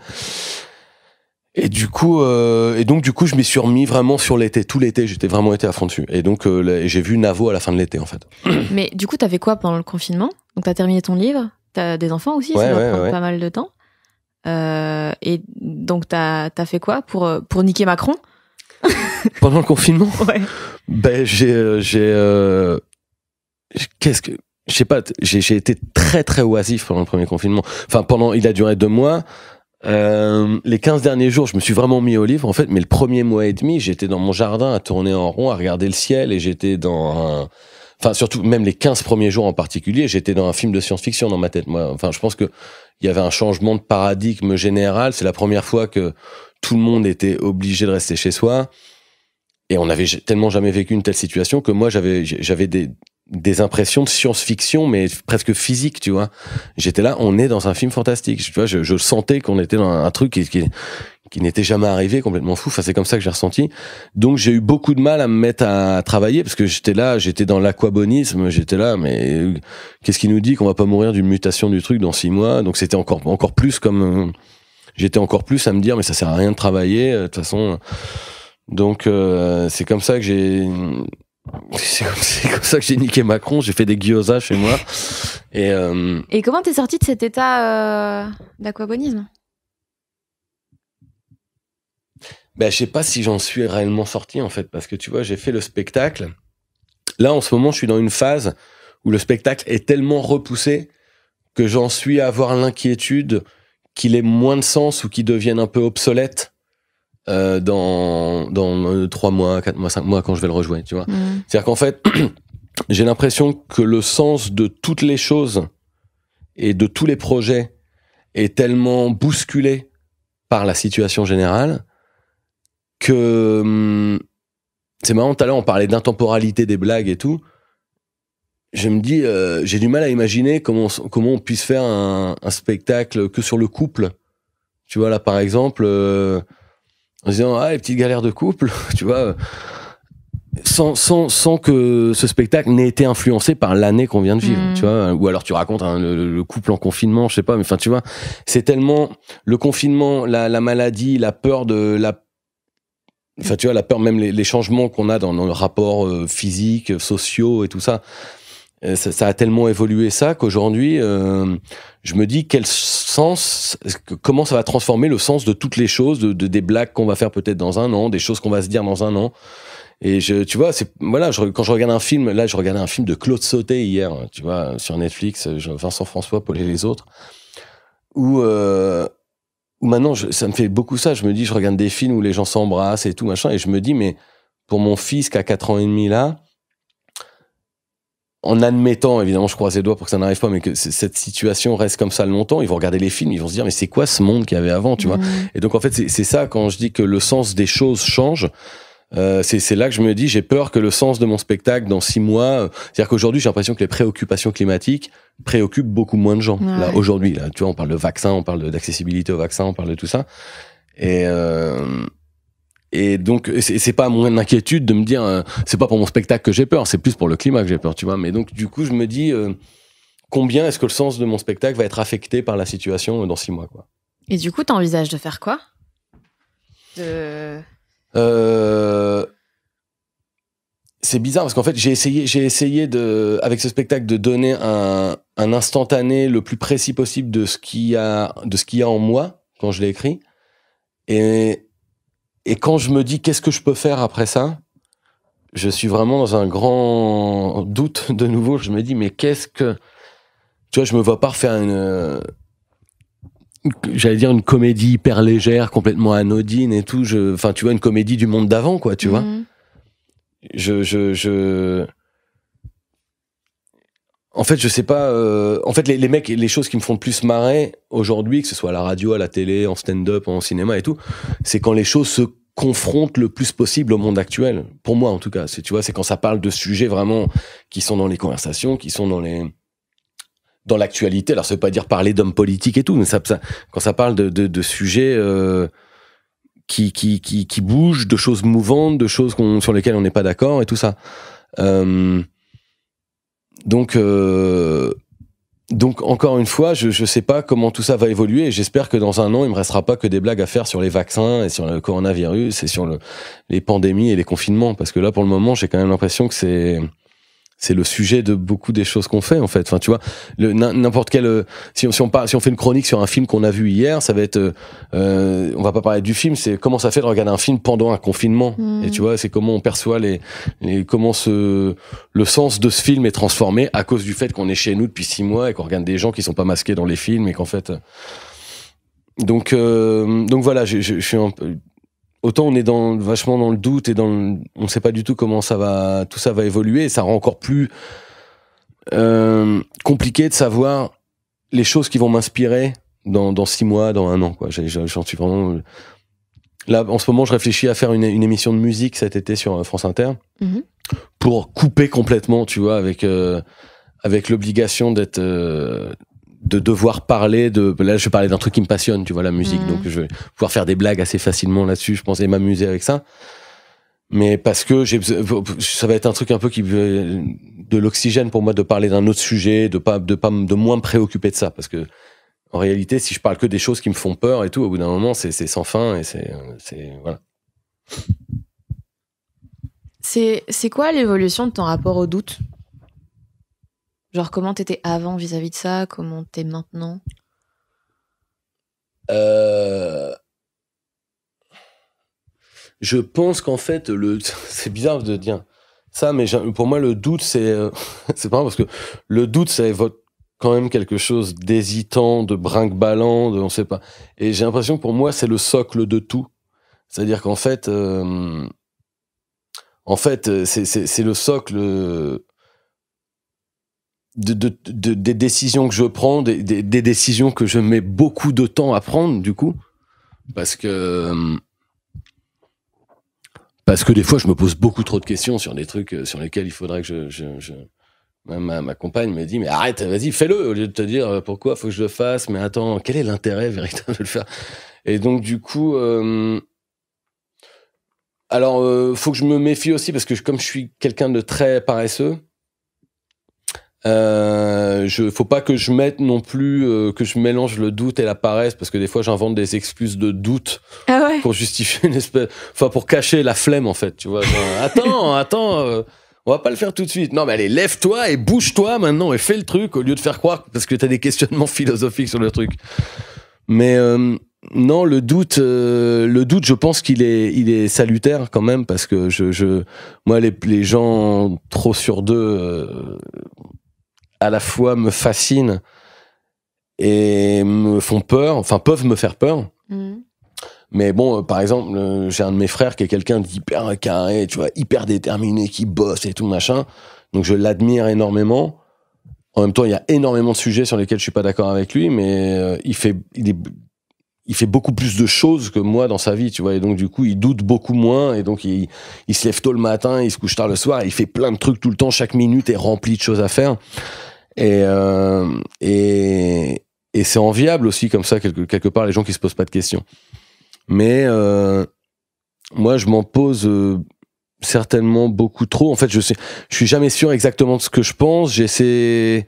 Et du coup, je m'y suis remis vraiment sur l'été. Tout l'été, j'étais vraiment été à fond dessus. Et donc, j'ai vu Navo à la fin de l'été, en fait. Mais du coup, t'as fait quoi pendant le confinement? Donc, t'as terminé ton livre. T'as des enfants aussi, ça va prendre pas mal de temps. Et donc, t'as fait quoi pour niquer Macron? Pendant le confinement? Ouais. Ben, j'ai été très, très oisif pendant le premier confinement. Enfin, il a duré 2 mois. Les 15 derniers jours, je me suis vraiment mis au livre, en fait, mais le premier mois et demi, j'étais dans mon jardin à tourner en rond, à regarder le ciel, et j'étais surtout, même les 15 premiers jours en particulier, j'étais dans un film de science-fiction dans ma tête, moi. Enfin, je pense que il y avait un changement de paradigme général. C'est la première fois que tout le monde était obligé de rester chez soi. Et on avait tellement jamais vécu une telle situation que moi, j'avais des impressions de science-fiction, mais presque physique, tu vois. J'étais là, on est dans un film fantastique. Tu vois, je sentais qu'on était dans un truc qui n'était jamais arrivé, complètement fou. Enfin, c'est comme ça que j'ai ressenti. Donc, j'ai eu beaucoup de mal à me mettre à travailler parce que j'étais dans l'aquabonisme. J'étais là, mais qu'est-ce qui nous dit qu'on va pas mourir d'une mutation du truc dans 6 mois? Donc, c'était encore plus comme, j'étais encore plus à me dire, mais ça sert à rien de travailler, de toute façon. Donc, c'est comme ça que j'ai niqué Macron. J'ai fait des gyoza chez moi. Et comment t'es sorti de cet état d'aquabonisme? Ben, je sais pas si j'en suis réellement sorti, en fait, parce que tu vois, j'ai fait le spectacle. Là, en ce moment, je suis dans une phase où le spectacle est tellement repoussé que j'en suis à avoir l'inquiétude qu'il ait moins de sens ou qu'il devienne un peu obsolète dans 3 mois, 4 mois, 5 mois quand je vais le rejouer, tu vois. C'est-à-dire qu'en fait, j'ai l'impression que le sens de toutes les choses et de tous les projets est tellement bousculé par la situation générale que c'est marrant, tout à l'heure on parlait d'intemporalité des blagues et tout. Je me dis, j'ai du mal à imaginer comment on puisse faire un spectacle que sur le couple. Tu vois, là par exemple, en disant les petites galères de couple, tu vois, sans que ce spectacle n'ait été influencé par l'année qu'on vient de vivre, tu vois. Ou alors tu racontes le couple en confinement, je sais pas, mais enfin tu vois, c'est tellement le confinement, la maladie, la peur de enfin tu vois, la peur, même les changements qu'on a dans nos rapports physiques, sociaux et tout ça. Ça a tellement évolué ça qu'aujourd'hui, je me dis quel sens, comment ça va transformer le sens de toutes les choses, des blagues qu'on va faire peut-être dans 1 an, des choses qu'on va se dire dans 1 an. Et tu vois, quand je regarde un film, là, je regardais un film de Claude Sautet hier, tu vois, sur Netflix, Vincent François, Paul et les autres, où maintenant, ça me fait beaucoup ça. Je me dis, je regarde des films où les gens s'embrassent et tout, machin, et je me dis, mais pour mon fils qui a 4 ans et demi là, en admettant, évidemment, je croise les doigts pour que ça n'arrive pas, mais que cette situation reste comme ça longtemps, ils vont regarder les films, ils vont se dire, mais c'est quoi ce monde qu'il y avait avant, tu vois? Et donc, en fait, c'est ça, quand je dis que le sens des choses change, c'est là que je me dis, j'ai peur que le sens de mon spectacle dans 6 mois, c'est-à-dire qu'aujourd'hui, j'ai l'impression que les préoccupations climatiques préoccupent beaucoup moins de gens. Ouais. Là, aujourd'hui, là, tu vois, on parle de vaccins, on parle d'accessibilité au vaccin, on parle de tout ça. Et donc, c'est pas mon inquiétude de me dire, c'est pas pour mon spectacle que j'ai peur, c'est plus pour le climat que j'ai peur, tu vois. Mais donc, du coup, je me dis, combien est-ce que le sens de mon spectacle va être affecté par la situation dans 6 mois, quoi. Et du coup, t'envisages de faire quoi? C'est bizarre parce qu'en fait, j'ai essayé avec ce spectacle de donner un instantané le plus précis possible de ce qu'il y a en moi quand je l'ai écrit. Et quand je me dis qu'est-ce que je peux faire après ça, je suis vraiment dans un grand doute de nouveau. Je me dis mais tu vois, je me vois pas refaire j'allais dire une comédie hyper légère, complètement anodine et tout. Enfin, tu vois, une comédie du monde d'avant, quoi, tu vois. En fait, je sais pas. En fait, les mecs, les choses qui me font le plus marrer aujourd'hui, que ce soit à la radio, à la télé, en stand-up, en cinéma et tout, c'est quand les choses se confrontent le plus possible au monde actuel. Pour moi, en tout cas, tu vois, c'est quand ça parle de sujets vraiment qui sont dans les conversations, qui sont dans dans l'actualité. Alors, ça veut pas dire parler d'hommes politiques et tout, mais quand ça parle de sujets qui bougent, de choses mouvantes, de choses sur lesquelles on n'est pas d'accord et tout ça. Donc, encore une fois, je sais pas comment tout ça va évoluer et j'espère que dans un an, il me restera pas que des blagues à faire sur les vaccins et sur le coronavirus et sur les pandémies et les confinements. Parce que là, pour le moment, j'ai quand même l'impression que c'est le sujet de beaucoup des choses qu'on fait, en fait. Enfin, tu vois, n'importe quel, si on fait une chronique sur un film qu'on a vu hier, ça va être, on va pas parler du film, c'est comment ça fait de regarder un film pendant un confinement. Et tu vois, c'est comment on perçoit comment le sens de ce film est transformé à cause du fait qu'on est chez nous depuis 6 mois et qu'on regarde des gens qui sont pas masqués dans les films et qu'en fait, donc voilà, je suis un peu, autant on est vachement dans le doute et on sait pas du tout comment tout ça va évoluer et ça rend encore plus compliqué de savoir les choses qui vont m'inspirer dans 6 mois, dans 1 an, quoi. J'en suis vraiment là en ce moment. Je réfléchis à faire une émission de musique cet été sur France Inter pour couper complètement, tu vois, avec l'obligation d'être de devoir parler là je parlais d'un truc qui me passionne, tu vois, la musique, donc je vais pouvoir faire des blagues assez facilement là-dessus, je pensais m'amuser avec ça, mais parce que ça va être un truc un peu de l'oxygène pour moi de parler d'un autre sujet, de moins me préoccuper de ça, parce que en réalité si je parle que des choses qui me font peur et tout, au bout d'un moment c'est sans fin et c'est voilà. C'est quoi l'évolution de ton rapport au doute? Genre, comment t'étais avant vis-à-vis de ça? Comment t'es maintenant? Je pense qu'en fait, c'est bizarre de dire ça, mais pour moi, le doute, c'est pas parce que le doute, ça évoque quand même quelque chose d'hésitant, de brinque-ballant, on sait pas. Et j'ai l'impression que pour moi, c'est le socle de tout. C'est-à-dire qu'en fait, c'est le socle des décisions que je prends, des décisions que je mets beaucoup de temps à prendre, du coup, parce que des fois je me pose beaucoup trop de questions sur des trucs sur lesquels il faudrait que ma compagne me dit mais arrête, vas-y, fais-le, au lieu de te dire pourquoi faut que je le fasse, mais attends, quel est l'intérêt véritable de le faire? Et donc du coup faut que je me méfie aussi, parce que comme je suis quelqu'un de très paresseux, faut pas que je mette non plus que je mélange le doute et la paresse, parce que des fois j'invente des excuses de doute pour justifier pour cacher la flemme, en fait, tu vois, genre, attends, on va pas le faire tout de suite. Non mais allez, lève-toi et bouge-toi maintenant et fais le truc, au lieu de faire croire parce que t'as des questionnements philosophiques sur le truc. Mais non, le doute, je pense qu'il est salutaire quand même, parce que moi les gens trop sur deux à la fois me fascinent et me font peur, enfin peuvent me faire peur. Mais bon, par exemple, j'ai un de mes frères qui est quelqu'un d'hyper carré, tu vois, hyper déterminé, qui bosse et tout machin. Donc je l'admire énormément. En même temps, il y a énormément de sujets sur lesquels je suis pas d'accord avec lui, mais il fait beaucoup plus de choses que moi dans sa vie, tu vois, et donc du coup il doute beaucoup moins, et donc il se lève tôt le matin, il se couche tard le soir, et il fait plein de trucs tout le temps, chaque minute est remplie de choses à faire, et c'est enviable aussi comme ça, quelque part, les gens qui se posent pas de questions. Mais moi je m'en pose certainement beaucoup trop, en fait. Je suis jamais sûr exactement de ce que je pense, j'essaie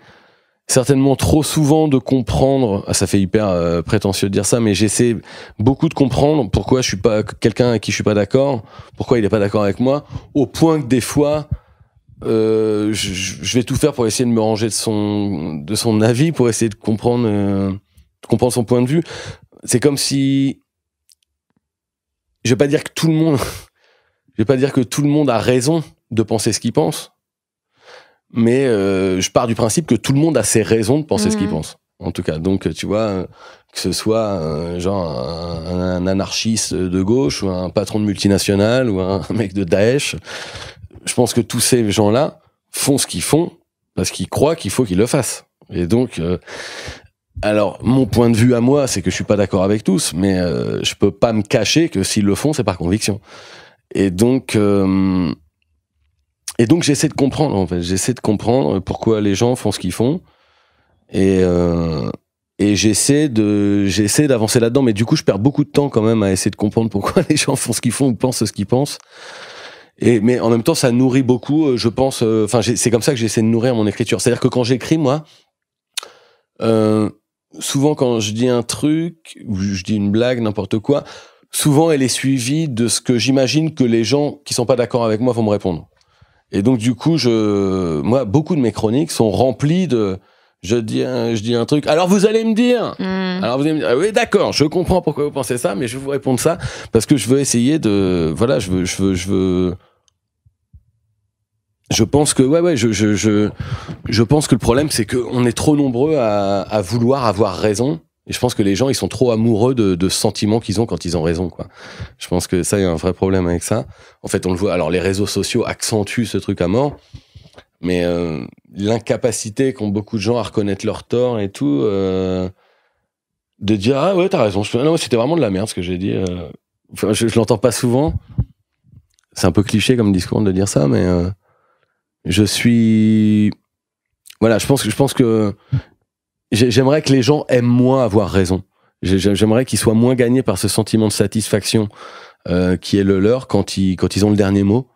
certainement trop souvent de comprendre, ça fait hyper prétentieux de dire ça, mais j'essaie beaucoup de comprendre pourquoi je suis pas quelqu'un avec qui je suis pas d'accord, pourquoi il est pas d'accord avec moi, au point que des fois je vais tout faire pour essayer de me ranger de son avis, pour essayer de comprendre son point de vue. C'est comme si, je vais pas dire que tout le monde a raison de penser ce qu'il pense, mais je pars du principe que tout le monde a ses raisons de penser ce qu'il pense, en tout cas. Donc tu vois, que ce soit genre un anarchiste de gauche, ou un patron de multinationale, ou un mec de Daesh, je pense que tous ces gens-là font ce qu'ils font parce qu'ils croient qu'il faut qu'ils le fassent. Et donc alors mon point de vue à moi, c'est que je suis pas d'accord avec tous, mais je peux pas me cacher que s'ils le font, c'est par conviction. Et donc j'essaie de comprendre, en fait. J'essaie de comprendre pourquoi les gens font ce qu'ils font. Et j'essaie d'avancer là-dedans, mais du coup, je perds beaucoup de temps quand même à essayer de comprendre pourquoi les gens font ce qu'ils font ou pensent ce qu'ils pensent. Mais en même temps, ça nourrit beaucoup, je pense. C'est comme ça que j'essaie de nourrir mon écriture. C'est-à-dire que quand j'écris, moi, souvent quand je dis un truc ou je dis une blague, n'importe quoi, souvent elle est suivie de ce que j'imagine que les gens qui sont pas d'accord avec moi vont me répondre. Et donc du coup, moi, beaucoup de mes chroniques sont remplies de je dis un truc. Alors vous allez me dire. Alors vous allez me dire. Oui, d'accord. Je comprends pourquoi vous pensez ça, mais je vais vous répondre ça parce que je veux essayer de. Voilà, je veux. Je pense que je pense que le problème c'est que on est trop nombreux à vouloir avoir raison. Et je pense que les gens ils sont trop amoureux de ce sentiment qu'ils ont quand ils ont raison, quoi. Je pense que ça, il y a un vrai problème avec ça. En fait, on le voit. Alors les réseaux sociaux accentuent ce truc à mort. Mais l'incapacité qu'ont beaucoup de gens à reconnaître leur tort et tout, de dire ah ouais t'as raison, non c'était vraiment de la merde ce que j'ai dit. Enfin, je l'entends pas souvent. C'est un peu cliché comme discours de dire ça, mais je pense que j'aimerais que les gens aiment moins avoir raison. J'aimerais qu'ils soient moins gagnés par ce sentiment de satisfaction qui est le leur quand ils ont le dernier mot.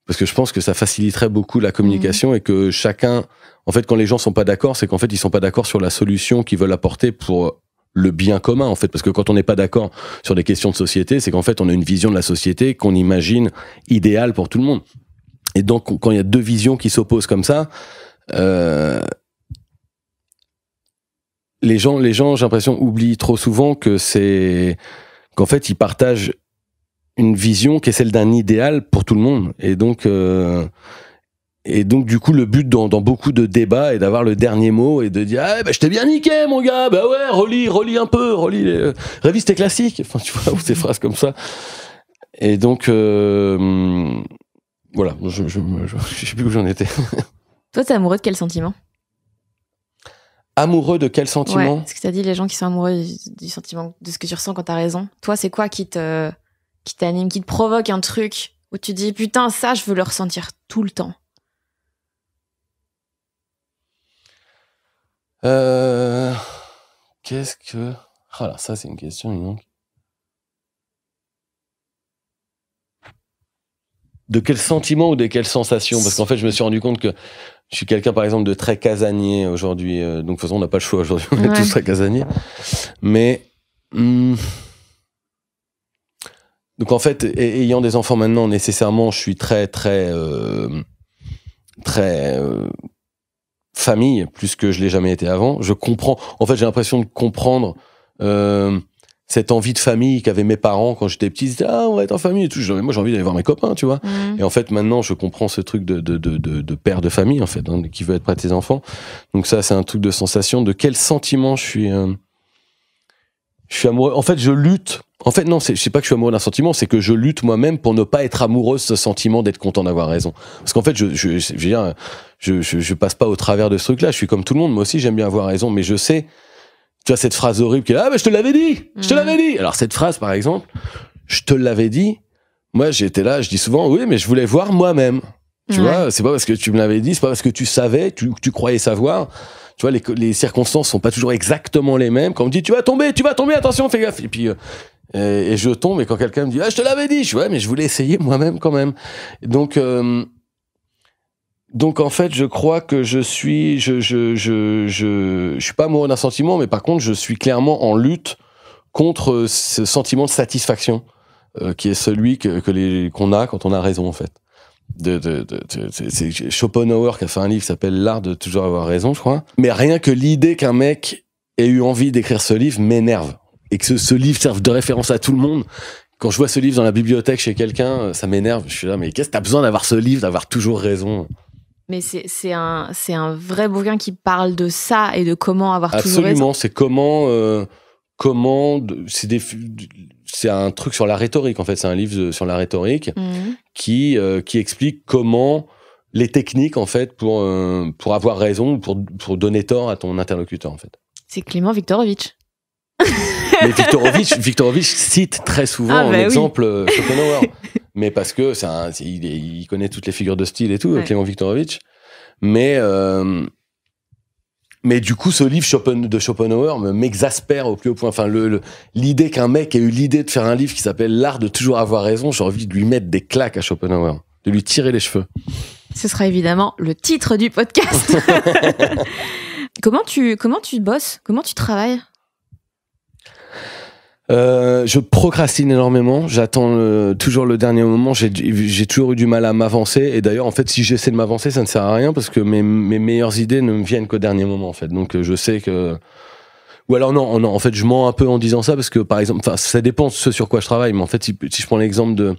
Parce que je pense que ça faciliterait beaucoup la communication et que chacun, en fait, quand les gens sont pas d'accord, c'est qu'en fait, ils sont pas d'accord sur la solution qu'ils veulent apporter pour le bien commun, en fait. Parce que quand on n'est pas d'accord sur des questions de société, c'est qu'en fait, on a une vision de la société qu'on imagine idéale pour tout le monde. Et donc, quand il y a deux visions qui s'opposent comme ça, les gens, j'ai l'impression, oublient trop souvent qu'en fait, ils partagent une vision qui est celle d'un idéal pour tout le monde. Et donc, du coup, le but dans beaucoup de débats est d'avoir le dernier mot et de dire ah, bah, je t'ai bien niqué, mon gars, bah ouais, relis un peu, révise tes classiques. Enfin, tu vois, ou ces phrases comme ça. Et donc, voilà, je sais plus où j'en étais. Toi, t'es amoureux de quel sentiment ? Amoureux de quel sentiment ? Ouais, parce que t'as dit les gens qui sont amoureux du sentiment, de ce que tu ressens quand t'as raison. Toi, c'est quoi qui t'anime, qui te provoque un truc où tu dis putain, ça, je veux le ressentir tout le temps. Qu'est-ce que... Ah là, ça, c'est une question, donc. De quel sentiment ou de quelle sensation ? Parce qu'en fait, je me suis rendu compte que je suis quelqu'un, par exemple, de très casanier aujourd'hui. Donc, de toute façon, on n'a pas le choix aujourd'hui. On est tous très casaniers. Mais... Donc en fait, ayant des enfants maintenant, nécessairement, je suis très famille, plus que je l'ai jamais été avant. Je comprends. En fait, j'ai l'impression de comprendre cette envie de famille qu'avaient mes parents quand j'étais petit. Ils disaient ah, on va être en famille et tout. Moi, j'ai envie d'aller voir mes copains, tu vois. Et en fait, maintenant, je comprends ce truc de père de famille, en fait, hein, qui veut être près de ses enfants. Donc ça, c'est un truc de sensation. De quel sentiment je suis amoureux. En fait, je lutte. En fait, non, je sais pas que je suis amoureux d'un sentiment, c'est que je lutte moi-même pour ne pas être amoureux de ce sentiment d'être content d'avoir raison. Parce qu'en fait, je veux dire, je passe pas au travers de ce truc-là. Je suis comme tout le monde. Moi aussi, j'aime bien avoir raison, mais je sais, tu vois, cette phrase horrible qui est, ah, bah, je te l'avais dit! Je te l'avais dit! Alors, cette phrase, par exemple, je te l'avais dit. Moi, j'étais là, je dis souvent, oui, mais je voulais voir moi-même. Tu vois, c'est pas parce que tu me l'avais dit, c'est pas parce que tu savais, tu croyais savoir. Tu vois, les circonstances sont pas toujours exactement les mêmes. Quand on me dit, tu vas tomber, attention, fais gaffe. Et puis, et je tombe, et quand quelqu'un me dit, ah, je te l'avais dit, je suis, ouais, mais je voulais essayer moi-même quand même. Donc, en fait, je crois que je suis pas amoureux d'un sentiment, mais par contre, je suis clairement en lutte contre ce sentiment de satisfaction, qui est celui qu'on a quand on a raison, en fait. C'est Schopenhauer qui a fait un livre qui s'appelle L'art de toujours avoir raison, je crois. Mais rien que l'idée qu'un mec ait eu envie d'écrire ce livre m'énerve. Et que ce livre serve de référence à tout le monde. Quand je vois ce livre dans la bibliothèque chez quelqu'un, ça m'énerve. Je suis là, mais qu'est-ce que t'as besoin d'avoir ce livre, d'avoir toujours raison ? Mais c'est un vrai bouquin qui parle de ça et de comment avoir toujours raison. Absolument, c'est c'est un truc sur la rhétorique, en fait. C'est un livre sur la rhétorique qui explique comment les techniques, en fait, pour avoir raison, pour donner tort à ton interlocuteur, en fait. C'est Clément Viktorovitch. Mais Viktorovitch cite très souvent en exemple Schopenhauer. Mais parce que il connaît toutes les figures de style et tout, Clément Viktorovitch. Mais Mais du coup, ce livre de Schopenhauer m'exaspère au plus haut point. Enfin, l'idée qu'un mec ait eu l'idée de faire un livre qui s'appelle L'art de toujours avoir raison, j'ai envie de lui mettre des claques à Schopenhauer, de lui tirer les cheveux. Ce sera évidemment le titre du podcast. Comment tu bosses? Comment tu travailles? Je procrastine énormément. J'attends toujours le dernier moment. J'ai toujours eu du mal à m'avancer. Et d'ailleurs, en fait, si j'essaie de m'avancer, ça ne sert à rien parce que mes meilleures idées ne me viennent qu'au dernier moment, en fait. Donc, je sais que... Ou alors, non, en fait, je mens un peu en disant ça parce que, par exemple, ça dépend de ce sur quoi je travaille. Mais en fait, si je prends l'exemple de...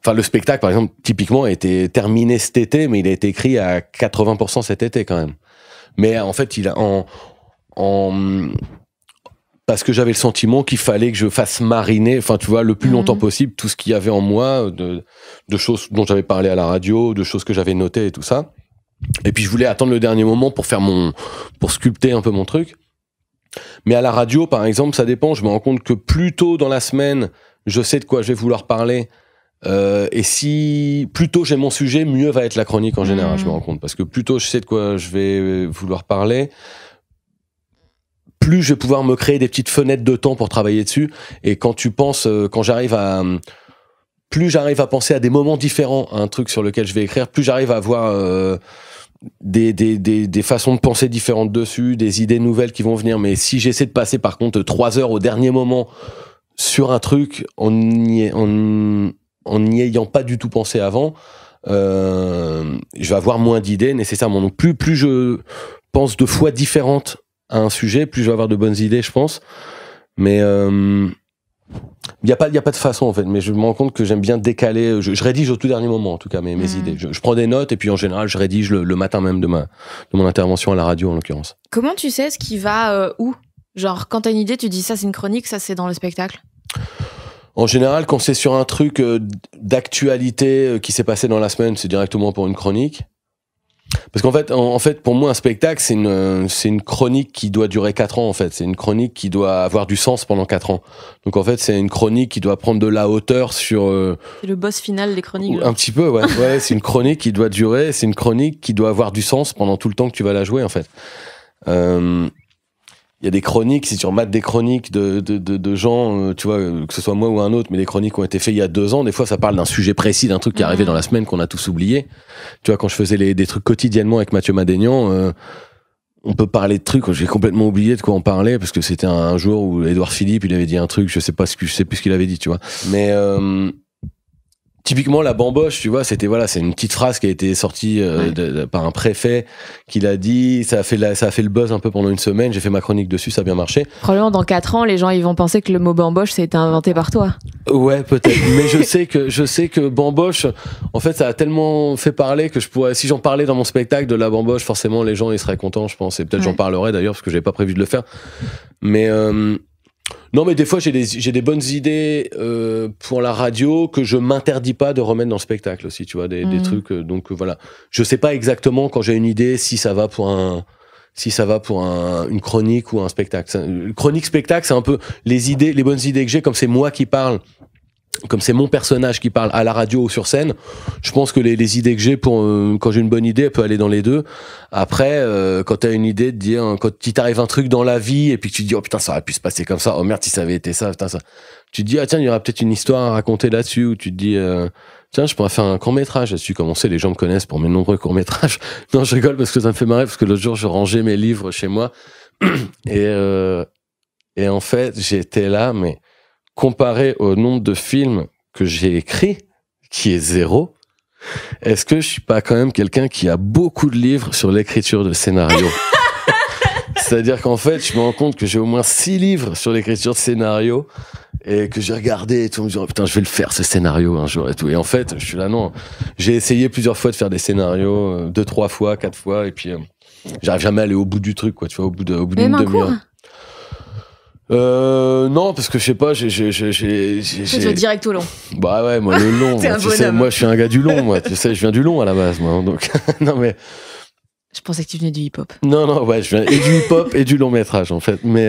Enfin, le spectacle, par exemple, typiquement, a été terminé cet été, mais il a été écrit à 80% cet été, quand même. Mais en fait, il a parce que j'avais le sentiment qu'il fallait que je fasse mariner, enfin, tu vois, le plus longtemps possible tout ce qu'il y avait en moi, de choses dont j'avais parlé à la radio, de choses que j'avais notées et tout ça. Et puis, je voulais attendre le dernier moment pour sculpter un peu mon truc. Mais à la radio, par exemple, ça dépend. Je me rends compte que plus tôt dans la semaine, je sais de quoi je vais vouloir parler. Et si plus tôt j'ai mon sujet, mieux va être la chronique en général, je me rends compte. Parce que plus tôt je sais de quoi je vais vouloir parler, plus je vais pouvoir me créer des petites fenêtres de temps pour travailler dessus. Et quand tu penses, plus j'arrive à penser à des moments différents à un truc sur lequel je vais écrire, plus j'arrive à avoir des façons de penser différentes dessus, des idées nouvelles qui vont venir. Mais si j'essaie de passer par contre 3 heures au dernier moment sur un truc en n'y ayant pas du tout pensé avant, je vais avoir moins d'idées nécessairement. Donc plus je pense de fois différentes à un sujet, plus je vais avoir de bonnes idées, je pense. Mais il y a pas de façon en fait. Mais je me rends compte que j'aime bien décaler. Je rédige au tout dernier moment en tout cas mes idées. Je prends des notes et puis en général je rédige le matin même de mon intervention à la radio en l'occurrence. Comment tu sais ce qui va où? Genre quand t'as une idée, tu dis ça c'est une chronique, ça c'est dans le spectacle. En général, quand c'est sur un truc d'actualité qui s'est passé dans la semaine, c'est directement pour une chronique. Parce qu'en fait, pour moi, un spectacle, c'est une chronique qui doit durer 4 ans, en fait. C'est une chronique qui doit avoir du sens pendant 4 ans. Donc, en fait, c'est une chronique qui doit prendre de la hauteur sur... c'est le boss final des chroniques. Un petit peu, ouais. Ouais, c'est une chronique qui doit durer, c'est une chronique qui doit avoir du sens pendant tout le temps que tu vas la jouer, en fait. Il y a des chroniques, si tu remates des chroniques de gens, tu vois, que ce soit moi ou un autre, mais des chroniques qui ont été faites il y a 2 ans, des fois ça parle d'un sujet précis, d'un truc qui est arrivé dans la semaine qu'on a tous oublié. Tu vois, quand je faisais des trucs quotidiennement avec Mathieu Madénian, on peut parler de trucs, j'ai complètement oublié de quoi on parlait, parce que c'était un jour où Édouard Philippe, il avait dit un truc, je sais plus ce qu'il avait dit, tu vois. Mais typiquement la bamboche, tu vois, c'est une petite phrase qui a été sortie par un préfet qui l'a dit, ça a fait le buzz un peu pendant une semaine, j'ai fait ma chronique dessus, ça a bien marché. Probablement dans 4 ans, les gens ils vont penser que le mot bamboche ça a été inventé par toi. Ouais, peut-être, mais je sais que bamboche, en fait, ça a tellement fait parler que si j'en parlais dans mon spectacle de la bamboche, forcément les gens ils seraient contents, je pense, et peut-être j'en parlerai d'ailleurs parce que j'avais pas prévu de le faire. Mais non, mais des fois j'ai des bonnes idées pour la radio que je m'interdis pas de remettre dans le spectacle aussi, tu vois, des trucs. Donc voilà, je sais pas exactement quand j'ai une idée si ça va pour une chronique ou un spectacle. Chronique spectacle, c'est un peu les bonnes idées que j'ai, comme c'est moi qui parle. Comme c'est mon personnage qui parle à la radio ou sur scène, je pense que les idées que j'ai quand j'ai une bonne idée, elle peut aller dans les deux. Après, quand t'as une idée de dire, quand il t'arrive un truc dans la vie et puis que tu te dis, oh putain, ça aurait pu se passer comme ça, oh merde, si ça avait été ça, putain, ça. Tu te dis, ah tiens, il y aura peut-être une histoire à raconter là-dessus, ou tu te dis, tiens, je pourrais faire un court-métrage là-dessus. Comme on sait, les gens me connaissent pour mes nombreux courts-métrages. Non, je rigole parce que ça me fait marrer, parce que l'autre jour, je rangeais mes livres chez moi. Et en fait, j'étais là, mais comparé au nombre de films que j'ai écrits, qui est 0, est-ce que je suis pas quand même quelqu'un qui a beaucoup de livres sur l'écriture de scénario? C'est-à-dire qu'en fait, je me rends compte que j'ai au moins 6 livres sur l'écriture de scénario et que j'ai regardé et tout, me disant, oh, putain, je vais le faire, ce scénario, un jour et tout. Et en fait, je suis là, non. J'ai essayé plusieurs fois de faire des scénarios, 2, 3 fois, 4 fois, et puis j'arrive jamais à aller au bout du truc, quoi, tu vois, au bout d'une demi-heure. Non, parce que je sais pas, j'ai direct au long. Bah ouais, moi le long, moi, tu sais, moi je suis un gars du long, moi, tu sais, je viens du long à la base, moi, donc non mais. Je pensais que tu venais du hip-hop. Non, ouais, je viens et du hip-hop et du long métrage en fait, mais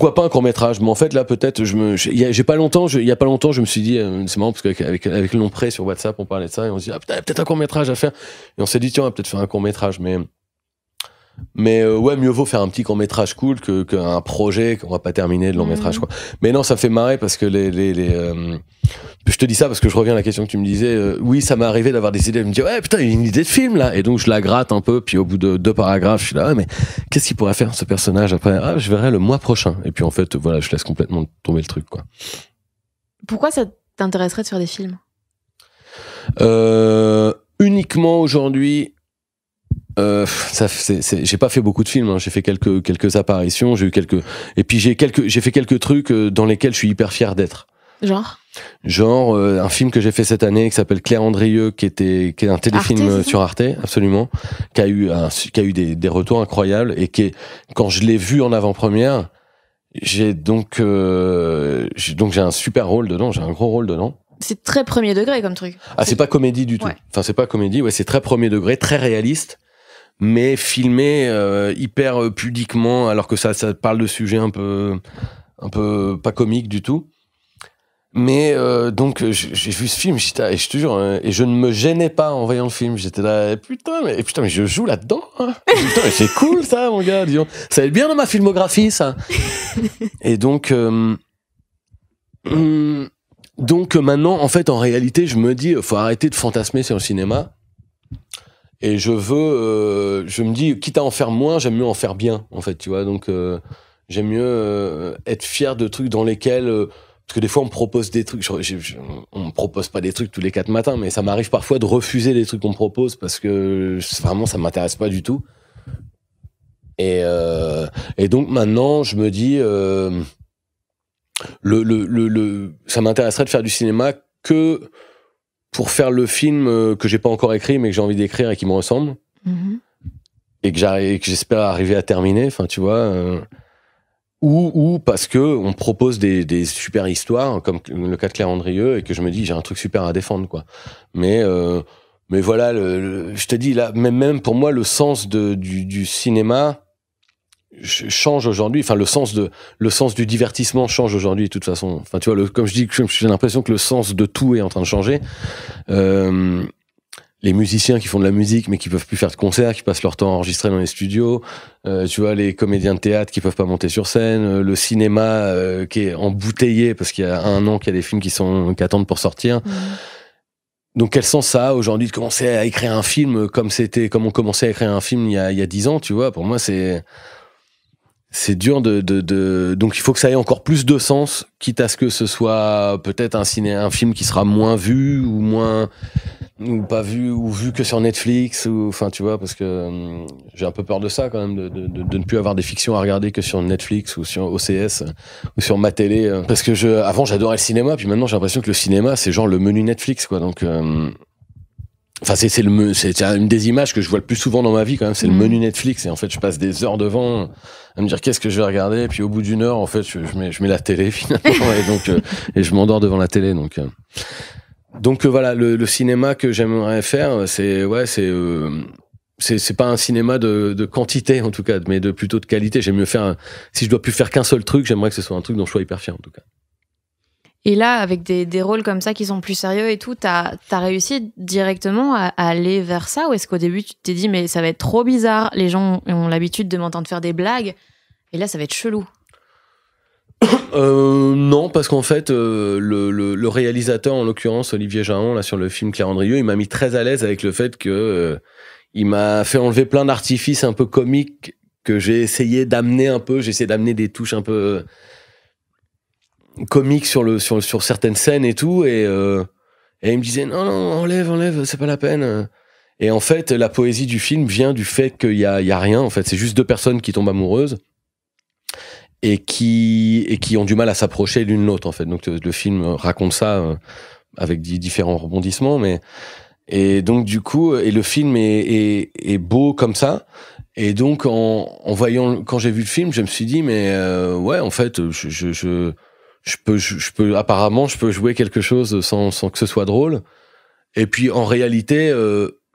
pourquoi pas un court-métrage, mais en fait là peut-être il y a pas longtemps je me suis dit c'est marrant parce qu'avec le nom près sur WhatsApp on parlait de ça et on se dit putain, peut-être un court-métrage à faire et on s'est dit tiens on va peut-être faire un court-métrage mais ouais, mieux vaut faire un petit court-métrage cool qu'un projet qu'on va pas terminer de long-métrage, quoi. Mais non, ça me fait marrer parce que je te dis ça parce que je reviens à la question que tu me disais. Oui, ça m'est arrivé d'avoir des idées. Je me dis, ouais, putain, il y a une idée de film, là. Et donc, je la gratte un peu. Puis au bout de 2 paragraphes, je suis là, ouais, mais qu'est-ce qu'il pourrait faire, ce personnage après? Ah, je verrai le mois prochain. Et puis, en fait, voilà, je laisse complètement tomber le truc, quoi. Pourquoi ça t'intéresserait de faire des films? Uniquement aujourd'hui, j'ai pas fait beaucoup de films, hein. J'ai fait quelques apparitions, et puis j'ai fait quelques trucs dans lesquels je suis hyper fier d'être. Genre un film que j'ai fait cette année qui s'appelle Claire Andrieux, qui est un téléfilm sur Arte, absolument, qui a eu des retours incroyables et quand je l'ai vu en avant-première, j'ai un super rôle dedans, j'ai un gros rôle dedans. C'est très premier degré comme truc. Ah, c'est pas comédie du tout. Ouais. Enfin, c'est pas comédie, ouais, c'est très premier degré, très réaliste, mais filmé hyper pudiquement, alors que ça parle de sujets un peu pas comiques du tout. Mais donc j'ai vu ce film, et je te jure, et je ne me gênais pas en voyant le film. J'étais là, putain, mais je joue là-dedans. Hein. Putain, mais c'est cool ça, mon gars. Disons. Ça va être bien dans ma filmographie, ça. Et donc maintenant, en fait, en réalité, je me dis, faut arrêter de fantasmer sur le cinéma. Et je me dis, quitte à en faire moins, j'aime mieux en faire bien, en fait, tu vois. Donc, j'aime mieux être fier de trucs dans lesquels, parce que des fois, on me propose des trucs, on me propose pas des trucs tous les 4 matins, mais ça m'arrive parfois de refuser les trucs qu'on me propose parce que vraiment, ça m'intéresse pas du tout. Et donc maintenant, je me dis, ça m'intéresserait de faire du cinéma que pour faire le film que j'ai pas encore écrit mais que j'ai envie d'écrire et qui me ressemble, et que j'espère arriver à terminer, enfin tu vois, ou parce que on me propose des super histoires comme le cas de Claire Andrieux et que je me dis j'ai un truc super à défendre, quoi. Mais voilà, je te dis là, même pour moi le sens du cinéma change aujourd'hui, enfin le sens du divertissement change aujourd'hui de toute façon. Enfin tu vois, comme je dis, j'ai l'impression que le sens de tout est en train de changer. Les musiciens qui font de la musique mais qui peuvent plus faire de concerts, qui passent leur temps à enregistrer dans les studios, tu vois, les comédiens de théâtre qui peuvent pas monter sur scène, le cinéma qui est embouteillé parce qu'il y a 1 an qu'il y a des films qui attendent pour sortir. Donc quel sens ça a aujourd'hui de commencer à écrire un film comme on commençait à écrire un film il y a 10 ans, tu vois? Pour moi c'est dur donc il faut que ça ait encore plus de sens, quitte à ce que ce soit peut-être un film qui sera moins vu ou pas vu ou vu que sur Netflix, ou enfin tu vois, parce que j'ai un peu peur de ça quand même, de ne plus avoir des fictions à regarder que sur Netflix ou sur OCS ou sur ma télé, parce que avant j'adorais le cinéma, puis maintenant j'ai l'impression que le cinéma c'est genre le menu Netflix, quoi. Donc enfin, c'est une des images que je vois le plus souvent dans ma vie, quand même, c'est le menu Netflix. Et en fait, je passe des heures devant à me dire qu'est-ce que je vais regarder. Et puis au bout d'1 heure, en fait, je mets la télé, finalement. Et donc, et je m'endors devant la télé. Donc voilà, le cinéma que j'aimerais faire, c'est pas un cinéma de quantité, en tout cas, mais plutôt de qualité. J'aime mieux faire, si je dois plus faire qu'un seul truc, j'aimerais que ce soit un truc dont je sois hyper fier, en tout cas. Et là, avec des rôles comme ça qui sont plus sérieux et tout, t'as réussi directement à aller vers ça, ou est-ce qu'au début tu t'es dit mais ça va être trop bizarre, les gens ont l'habitude de m'entendre faire des blagues et là ça va être chelou? Non, parce qu'en fait le réalisateur, en l'occurrence Olivier Jahan, là sur le film Claire Andrieux, il m'a mis très à l'aise avec le fait que il m'a fait enlever plein d'artifices un peu comiques que j'ai essayé d'amener un peu, j'ai essayé d'amener des touches un peu comique sur certaines scènes et tout, et il me disait non enlève, c'est pas la peine. Et en fait la poésie du film vient du fait qu'il y a rien, en fait c'est juste 2 personnes qui tombent amoureuses et qui ont du mal à s'approcher l'une l'autre, en fait. Donc le film raconte ça avec différents rebondissements, et donc du coup, et le film est beau comme ça. Et donc en voyant, quand j'ai vu le film, je me suis dit mais ouais, en fait apparemment je peux jouer quelque chose sans que ce soit drôle. Et puis en réalité,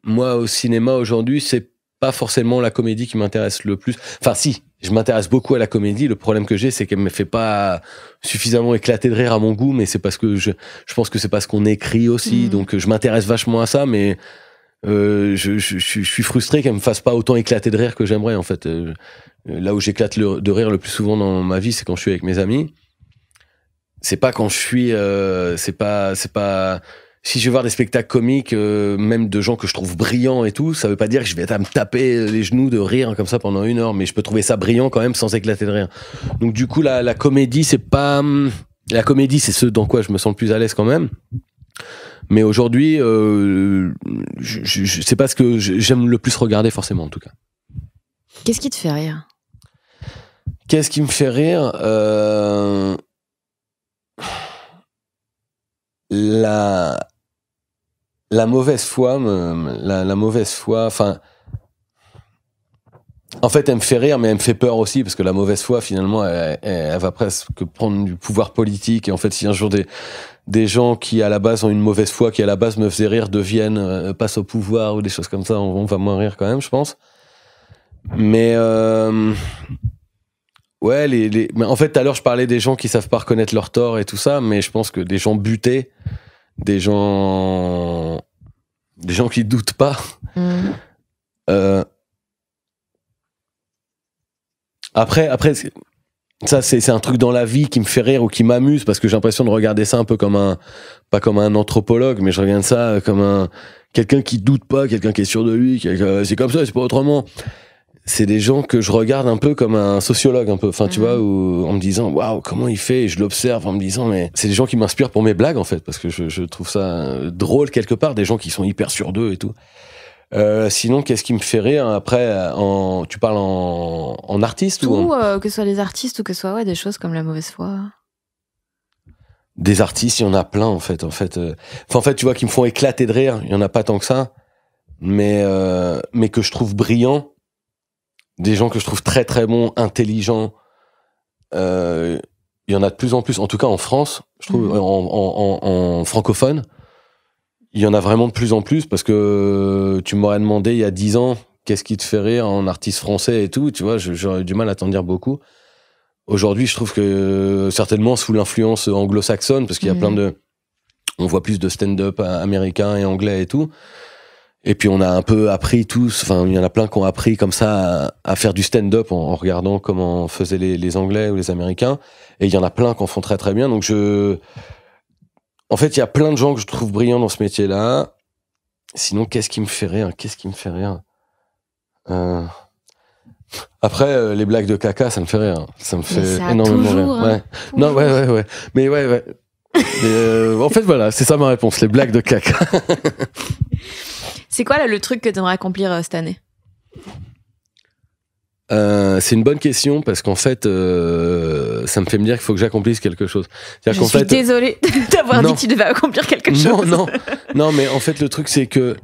moi au cinéma aujourd'hui, c'est pas forcément la comédie qui m'intéresse le plus. Enfin, si, je m'intéresse beaucoup à la comédie. Le problème que j'ai, c'est qu'elle me fait pas suffisamment éclater de rire à mon goût, mais c'est parce que je pense que c'est parce qu'on écrit aussi. Donc, je m'intéresse vachement à ça, mais je suis frustré qu'elle me fasse pas autant éclater de rire que j'aimerais, en fait. Là où j'éclate de rire le plus souvent dans ma vie, c'est quand je suis avec mes amis. C'est pas quand je suis, c'est pas, si je vais voir des spectacles comiques, même de gens que je trouve brillants et tout, ça veut pas dire que je vais être à me taper les genoux de rire comme ça pendant 1 heure, mais je peux trouver ça brillant quand même sans éclater de rire. Donc du coup, la comédie, c'est pas, la comédie, c'est ce dans quoi je me sens le plus à l'aise quand même. Mais aujourd'hui, c'est pas ce que j'aime le plus regarder forcément, en tout cas. Qu'est-ce qui te fait rire? Qu'est-ce qui me fait rire? La mauvaise foi, la mauvaise foi, enfin, en fait, elle me fait rire, mais elle me fait peur aussi, parce que la mauvaise foi, finalement, elle va presque prendre du pouvoir politique. Et en fait, si un jour des gens qui, à la base, ont une mauvaise foi, qui, à la base, me faisaient rire, passent au pouvoir, ou des choses comme ça, on va moins rire quand même, je pense. Mais, ouais, mais en fait, tout à l'heure, je parlais des gens qui savent pas reconnaître leurs torts et tout ça, mais je pense que des gens butés, des gens qui doutent pas. Après, ça, c'est un truc dans la vie qui me fait rire ou qui m'amuse, parce que j'ai l'impression de regarder ça un peu pas comme un anthropologue, mais je regarde ça comme quelqu'un qui doute pas, quelqu'un qui est sûr de lui, c'est comme ça, c'est pas autrement. C'est des gens que je regarde un peu comme un sociologue, un peu. Enfin, tu vois, en me disant, waouh, comment il fait? Et je l'observe en me disant, mais c'est des gens qui m'inspirent pour mes blagues, en fait, parce que je trouve ça drôle quelque part, des gens qui sont hyper sûrs d'eux et tout. Sinon, qu'est-ce qui me fait rire? Après, tu parles en artiste ou que ce soit les artistes ou que ce soit des choses comme la mauvaise foi. Des artistes, il y en a plein, en fait. En fait, tu vois, qui me font éclater de rire. Il y en a pas tant que ça, mais que je trouve brillants. Des gens que je trouve très très bons, intelligents. Il y en a de plus en plus, en tout cas en France, je trouve, en francophone, il y en a vraiment de plus en plus, parce que tu m'aurais demandé il y a 10 ans, qu'est-ce qui te fait rire en artiste français et tout, tu vois, j'aurais eu du mal à t'en dire beaucoup. Aujourd'hui, je trouve que certainement sous l'influence anglo-saxonne, parce qu'il y a on voit plus de stand-up américain et anglais et tout. Et puis on a un peu appris tous, enfin il y en a plein qui ont appris comme ça à faire du stand-up en regardant comment faisaient les Anglais ou les Américains. Et il y en a plein qui en font très très bien. Donc en fait, il y a plein de gens que je trouve brillants dans ce métier-là. Sinon, qu'est-ce qui me fait rire? Après, les blagues de caca, ça me fait rire. Ça me fait énormément rire. Ouais. Non, ouais. Mais ouais. En fait, voilà, c'est ça ma réponse, les blagues de caca. C'est quoi là, le truc que tu aimerais accomplir cette année? C'est une bonne question, parce qu'en fait, ça me fait me dire qu'il faut que j'accomplisse quelque chose. Je suis désolée d'avoir dit que tu devais accomplir quelque chose. Non, mais en fait, le truc, c'est que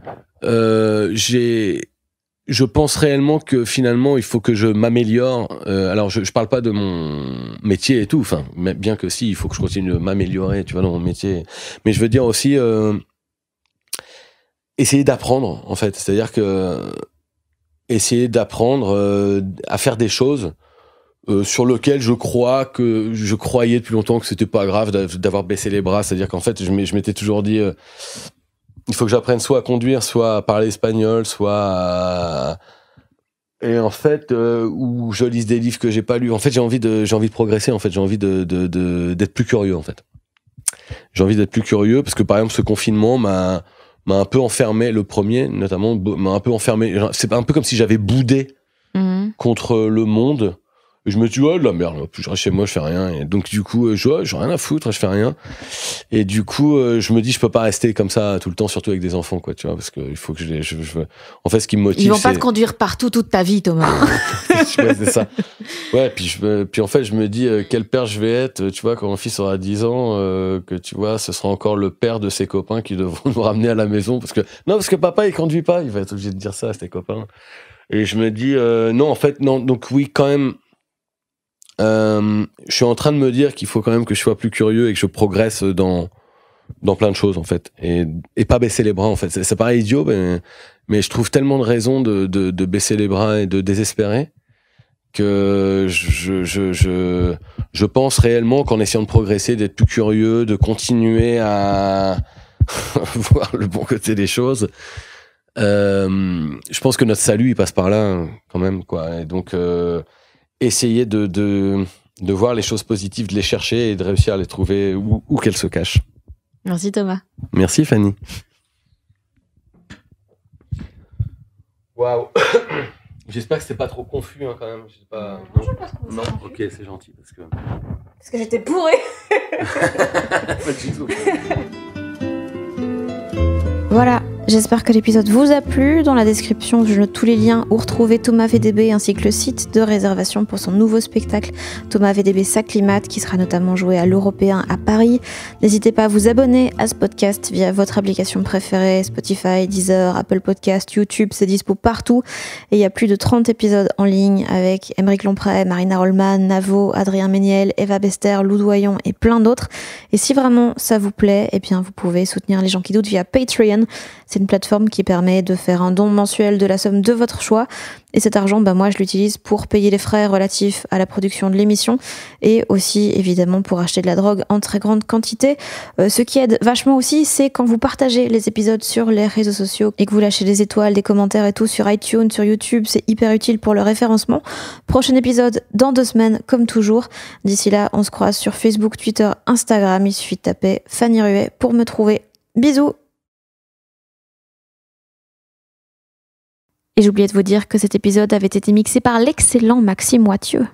je pense réellement que finalement, il faut que je m'améliore. Alors, je parle pas de mon métier et tout, enfin, bien que si, il faut que je continue de m'améliorer, tu vois, dans mon métier. Mais je veux dire aussi essayer d'apprendre, en fait. C'est-à-dire que essayer d'apprendre à faire des choses sur lesquelles je croyais depuis longtemps que c'était pas grave d'avoir baissé les bras. C'est-à-dire qu'en fait, je m'étais toujours dit il faut que j'apprenne soit à conduire, soit à parler espagnol, et en fait, ou je lise des livres que j'ai pas lus. En fait, j'ai envie de progresser. En fait, j'ai envie d'être plus curieux. En fait, j'ai envie d'être plus curieux, parce que par exemple, ce confinement m'a un peu enfermé, le premier notamment, m'a un peu enfermé. C'est un peu comme si j'avais boudé contre le monde. Et je me dis, oh, de la merde, je reste chez moi, je fais rien. Et donc, du coup, j'ai rien à foutre, je fais rien. Et du coup, je me dis, je peux pas rester comme ça tout le temps, surtout avec des enfants, quoi, tu vois, parce qu'il faut que en fait, ce qui me motive, ils vont pas te conduire partout toute ta vie, Thomas. Ouais, c'est ça. Ouais, puis en fait, je me dis, quel père je vais être, tu vois, quand mon fils aura 10 ans, que tu vois, ce sera encore le père de ses copains qui devront nous ramener à la maison, parce que papa, il conduit pas, il va être obligé de dire ça à ses copains. Et je me dis, non, en fait, non, donc oui, quand même, je suis en train de me dire qu'il faut quand même que je sois plus curieux et que je progresse dans dans plein de choses, en fait. Et pas baisser les bras, en fait. Ça paraît idiot, mais je trouve tellement de raisons de baisser les bras et de désespérer que je pense réellement qu'en essayant de progresser, d'être plus curieux, de continuer à voir le bon côté des choses, je pense que notre salut, il passe par là, quand même, quoi. Et donc, essayer de voir les choses positives, de les chercher et de réussir à les trouver où qu'elles se cachent. Merci Thomas. Merci Fanny. Waouh. J'espère que c'était pas trop confus, hein, quand même. Je sais pas. Non, ok, c'est gentil parce que j'étais bourrée. Pas du tout. Voilà, j'espère que l'épisode vous a plu. Dans la description, je note tous les liens où retrouver Thomas VDB ainsi que le site de réservation pour son nouveau spectacle Thomas VDB s'acclimate qui sera notamment joué à l'Européen à Paris. N'hésitez pas à vous abonner à ce podcast via votre application préférée, Spotify, Deezer, Apple Podcast, YouTube, c'est dispo partout. Et il y a plus de 30 épisodes en ligne avec Aymeric Lomprey, Marina Rollman, Navo, Adrien Méniel, Eva Bester, Lou Doyon et plein d'autres. Et si vraiment ça vous plaît, eh bien vous pouvez soutenir Les gens qui doutent via Patreon. C'est une plateforme qui permet de faire un don mensuel de la somme de votre choix. Et cet argent, moi, je l'utilise pour payer les frais relatifs à la production de l'émission et aussi, évidemment, pour acheter de la drogue en très grande quantité. Ce qui aide vachement aussi, c'est quand vous partagez les épisodes sur les réseaux sociaux et que vous lâchez des étoiles, des commentaires et tout sur iTunes, sur YouTube. C'est hyper utile pour le référencement. Prochain épisode dans 2 semaines, comme toujours. D'ici là, on se croise sur Facebook, Twitter, Instagram. Il suffit de taper Fanny Ruet pour me trouver. Bisous! Et j'oubliais de vous dire que cet épisode avait été mixé par l'excellent Maxime Wathieu.